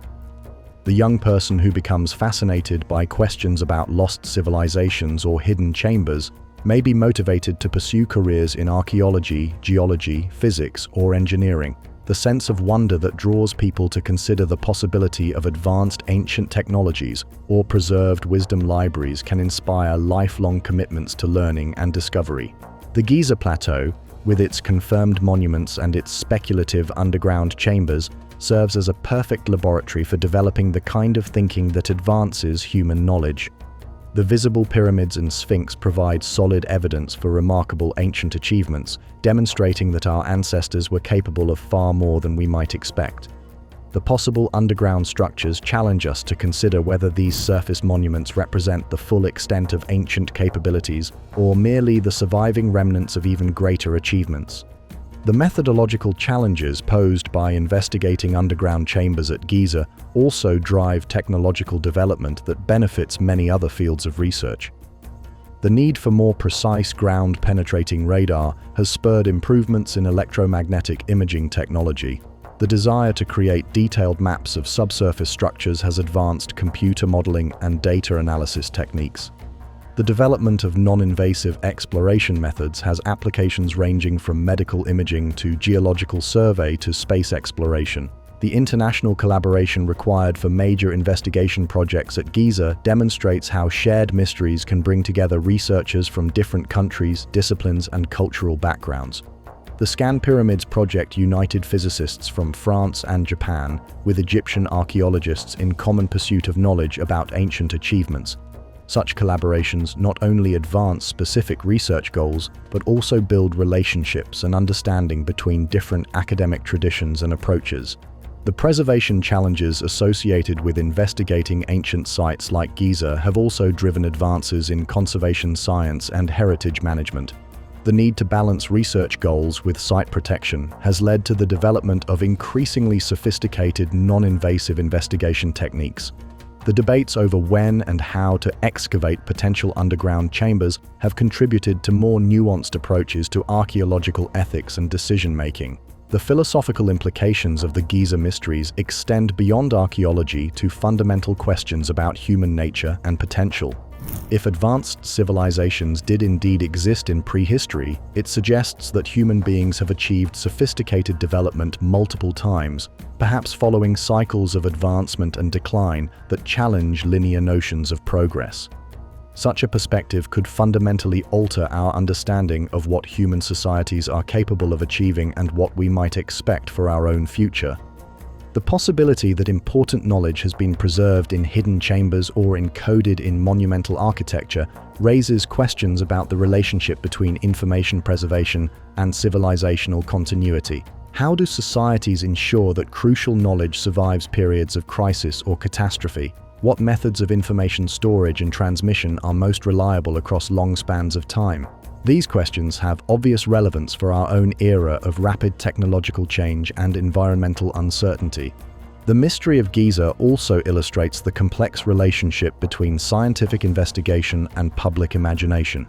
The young person who becomes fascinated by questions about lost civilizations or hidden chambers may be motivated to pursue careers in archaeology, geology, physics, or engineering. The sense of wonder that draws people to consider the possibility of advanced ancient technologies or preserved wisdom libraries can inspire lifelong commitments to learning and discovery. The Giza Plateau, with its confirmed monuments and its speculative underground chambers, serves as a perfect laboratory for developing the kind of thinking that advances human knowledge. The visible pyramids and sphinx provide solid evidence for remarkable ancient achievements, demonstrating that our ancestors were capable of far more than we might expect. The possible underground structures challenge us to consider whether these surface monuments represent the full extent of ancient capabilities or merely the surviving remnants of even greater achievements. The methodological challenges posed by investigating underground chambers at Giza also drive technological development that benefits many other fields of research. The need for more precise ground-penetrating radar has spurred improvements in electromagnetic imaging technology. The desire to create detailed maps of subsurface structures has advanced computer modeling and data analysis techniques. The development of non-invasive exploration methods has applications ranging from medical imaging to geological survey to space exploration. The international collaboration required for major investigation projects at Giza demonstrates how shared mysteries can bring together researchers from different countries, disciplines, and cultural backgrounds. The Scan Pyramids project united physicists from France and Japan with Egyptian archaeologists in common pursuit of knowledge about ancient achievements. Such collaborations not only advance specific research goals, but also build relationships and understanding between different academic traditions and approaches. The preservation challenges associated with investigating ancient sites like Giza have also driven advances in conservation science and heritage management. The need to balance research goals with site protection has led to the development of increasingly sophisticated non-invasive investigation techniques. The debates over when and how to excavate potential underground chambers have contributed to more nuanced approaches to archaeological ethics and decision-making. The philosophical implications of the Giza mysteries extend beyond archaeology to fundamental questions about human nature and potential. If advanced civilizations did indeed exist in prehistory, it suggests that human beings have achieved sophisticated development multiple times, perhaps following cycles of advancement and decline that challenge linear notions of progress. Such a perspective could fundamentally alter our understanding of what human societies are capable of achieving and what we might expect for our own future. The possibility that important knowledge has been preserved in hidden chambers or encoded in monumental architecture raises questions about the relationship between information preservation and civilizational continuity. How do societies ensure that crucial knowledge survives periods of crisis or catastrophe? What methods of information storage and transmission are most reliable across long spans of time? These questions have obvious relevance for our own era of rapid technological change and environmental uncertainty. The mystery of Giza also illustrates the complex relationship between scientific investigation and public imagination.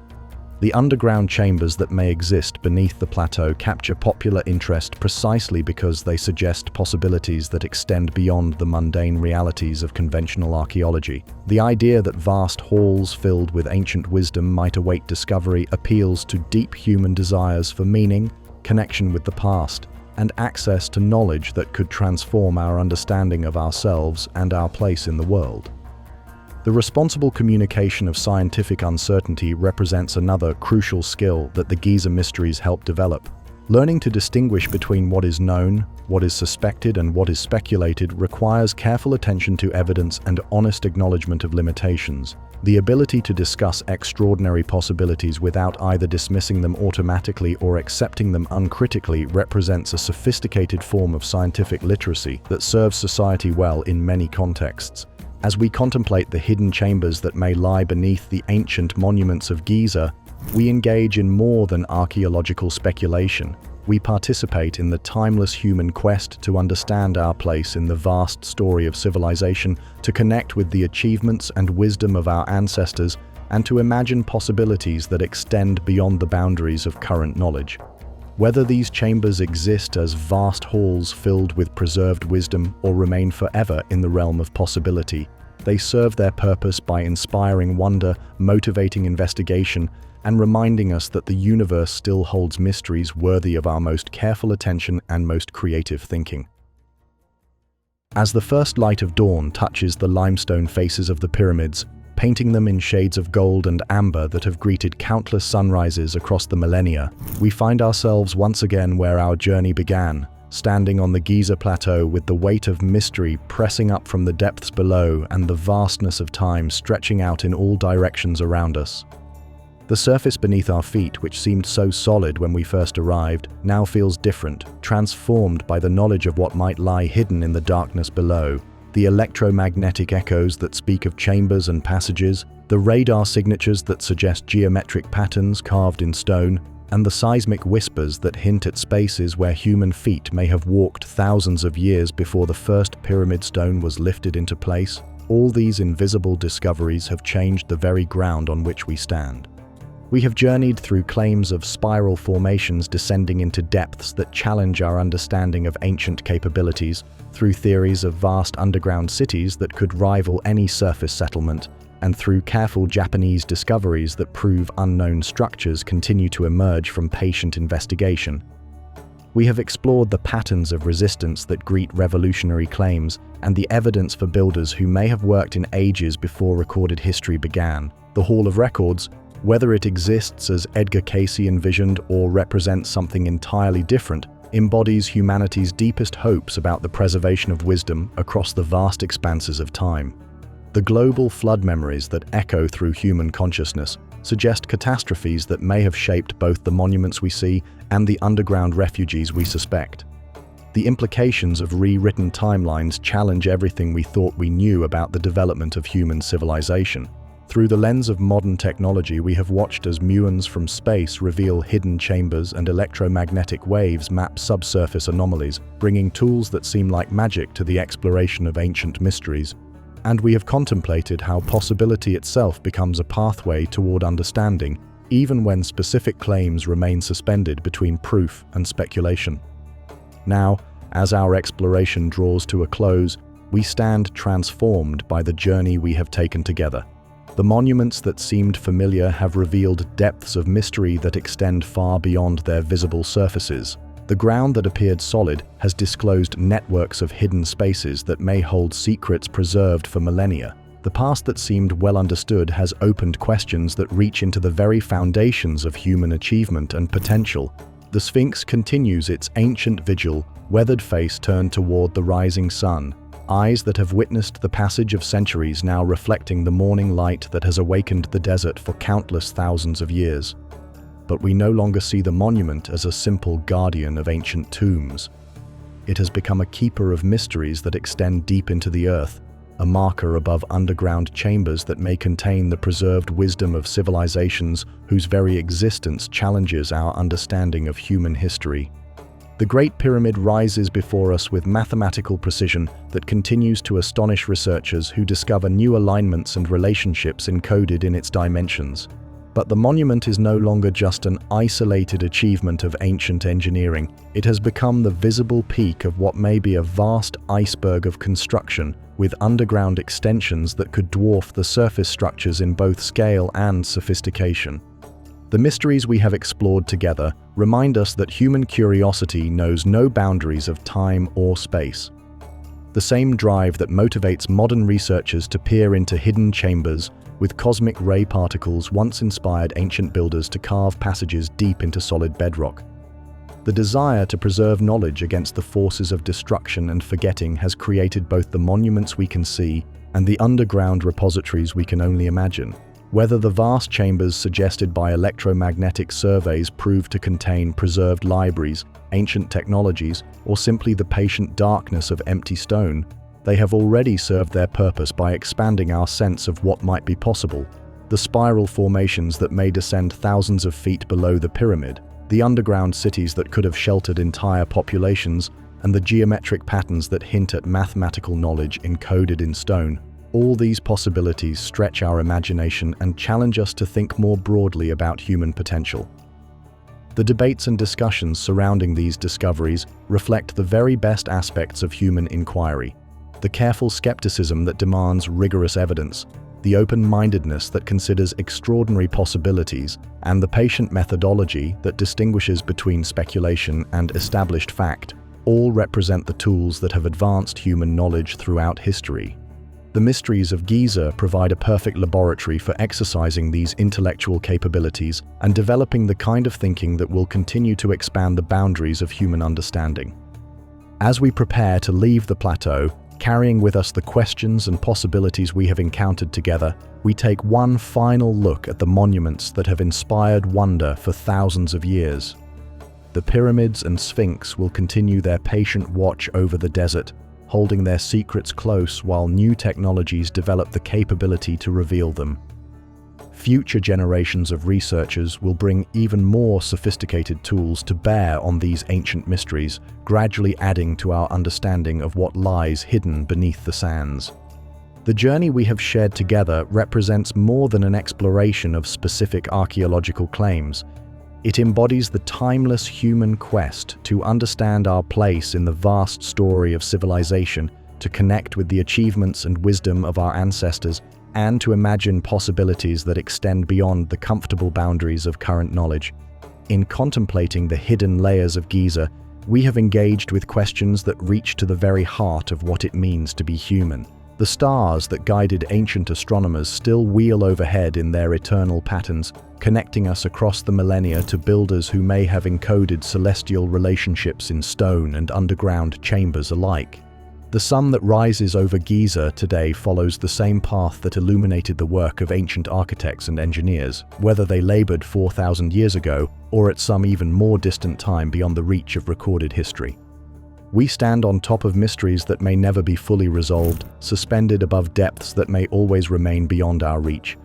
The underground chambers that may exist beneath the plateau capture popular interest precisely because they suggest possibilities that extend beyond the mundane realities of conventional archaeology. The idea that vast halls filled with ancient wisdom might await discovery appeals to deep human desires for meaning, connection with the past, and access to knowledge that could transform our understanding of ourselves and our place in the world. The responsible communication of scientific uncertainty represents another crucial skill that the Giza mysteries help develop. Learning to distinguish between what is known, what is suspected, and what is speculated requires careful attention to evidence and honest acknowledgement of limitations. The ability to discuss extraordinary possibilities without either dismissing them automatically or accepting them uncritically represents a sophisticated form of scientific literacy that serves society well in many contexts. As we contemplate the hidden chambers that may lie beneath the ancient monuments of Giza, we engage in more than archaeological speculation. We participate in the timeless human quest to understand our place in the vast story of civilization, to connect with the achievements and wisdom of our ancestors, and to imagine possibilities that extend beyond the boundaries of current knowledge. Whether these chambers exist as vast halls filled with preserved wisdom or remain forever in the realm of possibility, they serve their purpose by inspiring wonder, motivating investigation, and reminding us that the universe still holds mysteries worthy of our most careful attention and most creative thinking. As the first light of dawn touches the limestone faces of the pyramids, painting them in shades of gold and amber that have greeted countless sunrises across the millennia, we find ourselves once again where our journey began, standing on the Giza plateau with the weight of mystery pressing up from the depths below and the vastness of time stretching out in all directions around us. The surface beneath our feet, which seemed so solid when we first arrived, now feels different, transformed by the knowledge of what might lie hidden in the darkness below. The electromagnetic echoes that speak of chambers and passages, the radar signatures that suggest geometric patterns carved in stone, and the seismic whispers that hint at spaces where human feet may have walked thousands of years before the first pyramid stone was lifted into place. All these invisible discoveries have changed the very ground on which we stand. We have journeyed through claims of spiral formations descending into depths that challenge our understanding of ancient capabilities, through theories of vast underground cities that could rival any surface settlement, and through careful Japanese discoveries that prove unknown structures continue to emerge from patient investigation. We have explored the patterns of resistance that greet revolutionary claims and the evidence for builders who may have worked in ages before recorded history began. The Hall of Records, whether it exists as Edgar Cayce envisioned or represents something entirely different, embodies humanity's deepest hopes about the preservation of wisdom across the vast expanses of time. The global flood memories that echo through human consciousness suggest catastrophes that may have shaped both the monuments we see and the underground refugees we suspect. The implications of rewritten timelines challenge everything we thought we knew about the development of human civilization. Through the lens of modern technology, we have watched as muons from space reveal hidden chambers and electromagnetic waves map subsurface anomalies, bringing tools that seem like magic to the exploration of ancient mysteries. And we have contemplated how possibility itself becomes a pathway toward understanding, even when specific claims remain suspended between proof and speculation. Now, as our exploration draws to a close, we stand transformed by the journey we have taken together. The monuments that seemed familiar have revealed depths of mystery that extend far beyond their visible surfaces. The ground that appeared solid has disclosed networks of hidden spaces that may hold secrets preserved for millennia. The past that seemed well understood has opened questions that reach into the very foundations of human achievement and potential. The Sphinx continues its ancient vigil, weathered face turned toward the rising sun, eyes that have witnessed the passage of centuries now reflecting the morning light that has awakened the desert for countless thousands of years. But we no longer see the monument as a simple guardian of ancient tombs. It has become a keeper of mysteries that extend deep into the earth, a marker above underground chambers that may contain the preserved wisdom of civilizations whose very existence challenges our understanding of human history. The Great Pyramid rises before us with mathematical precision that continues to astonish researchers who discover new alignments and relationships encoded in its dimensions. But the monument is no longer just an isolated achievement of ancient engineering. It has become the visible peak of what may be a vast iceberg of construction, with underground extensions that could dwarf the surface structures in both scale and sophistication. The mysteries we have explored together remind us that human curiosity knows no boundaries of time or space. The same drive that motivates modern researchers to peer into hidden chambers with cosmic ray particles once inspired ancient builders to carve passages deep into solid bedrock. The desire to preserve knowledge against the forces of destruction and forgetting has created both the monuments we can see and the underground repositories we can only imagine. Whether the vast chambers suggested by electromagnetic surveys prove to contain preserved libraries, ancient technologies, or simply the patient darkness of empty stone, they have already served their purpose by expanding our sense of what might be possible. The spiral formations that may descend thousands of feet below the pyramid, the underground cities that could have sheltered entire populations, and the geometric patterns that hint at mathematical knowledge encoded in stone. All these possibilities stretch our imagination and challenge us to think more broadly about human potential. The debates and discussions surrounding these discoveries reflect the very best aspects of human inquiry. The careful skepticism that demands rigorous evidence, the open-mindedness that considers extraordinary possibilities, and the patient methodology that distinguishes between speculation and established fact, all represent the tools that have advanced human knowledge throughout history. The mysteries of Giza provide a perfect laboratory for exercising these intellectual capabilities and developing the kind of thinking that will continue to expand the boundaries of human understanding. As we prepare to leave the plateau, carrying with us the questions and possibilities we have encountered together, we take one final look at the monuments that have inspired wonder for thousands of years. The pyramids and Sphinx will continue their patient watch over the desert, holding their secrets close while new technologies develop the capability to reveal them. Future generations of researchers will bring even more sophisticated tools to bear on these ancient mysteries, gradually adding to our understanding of what lies hidden beneath the sands. The journey we have shared together represents more than an exploration of specific archaeological claims. It embodies the timeless human quest to understand our place in the vast story of civilization, to connect with the achievements and wisdom of our ancestors, and to imagine possibilities that extend beyond the comfortable boundaries of current knowledge. In contemplating the hidden layers of Giza, we have engaged with questions that reach to the very heart of what it means to be human. The stars that guided ancient astronomers still wheel overhead in their eternal patterns, connecting us across the millennia to builders who may have encoded celestial relationships in stone and underground chambers alike. The sun that rises over Giza today follows the same path that illuminated the work of ancient architects and engineers, whether they labored 4,000 years ago or at some even more distant time beyond the reach of recorded history. We stand on top of mysteries that may never be fully resolved, suspended above depths that may always remain beyond our reach.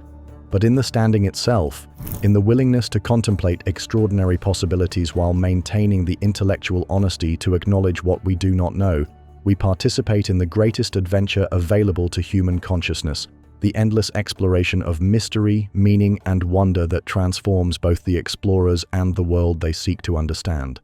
But in the standing itself, in the willingness to contemplate extraordinary possibilities while maintaining the intellectual honesty to acknowledge what we do not know, we participate in the greatest adventure available to human consciousness, the endless exploration of mystery, meaning, and wonder that transforms both the explorers and the world they seek to understand.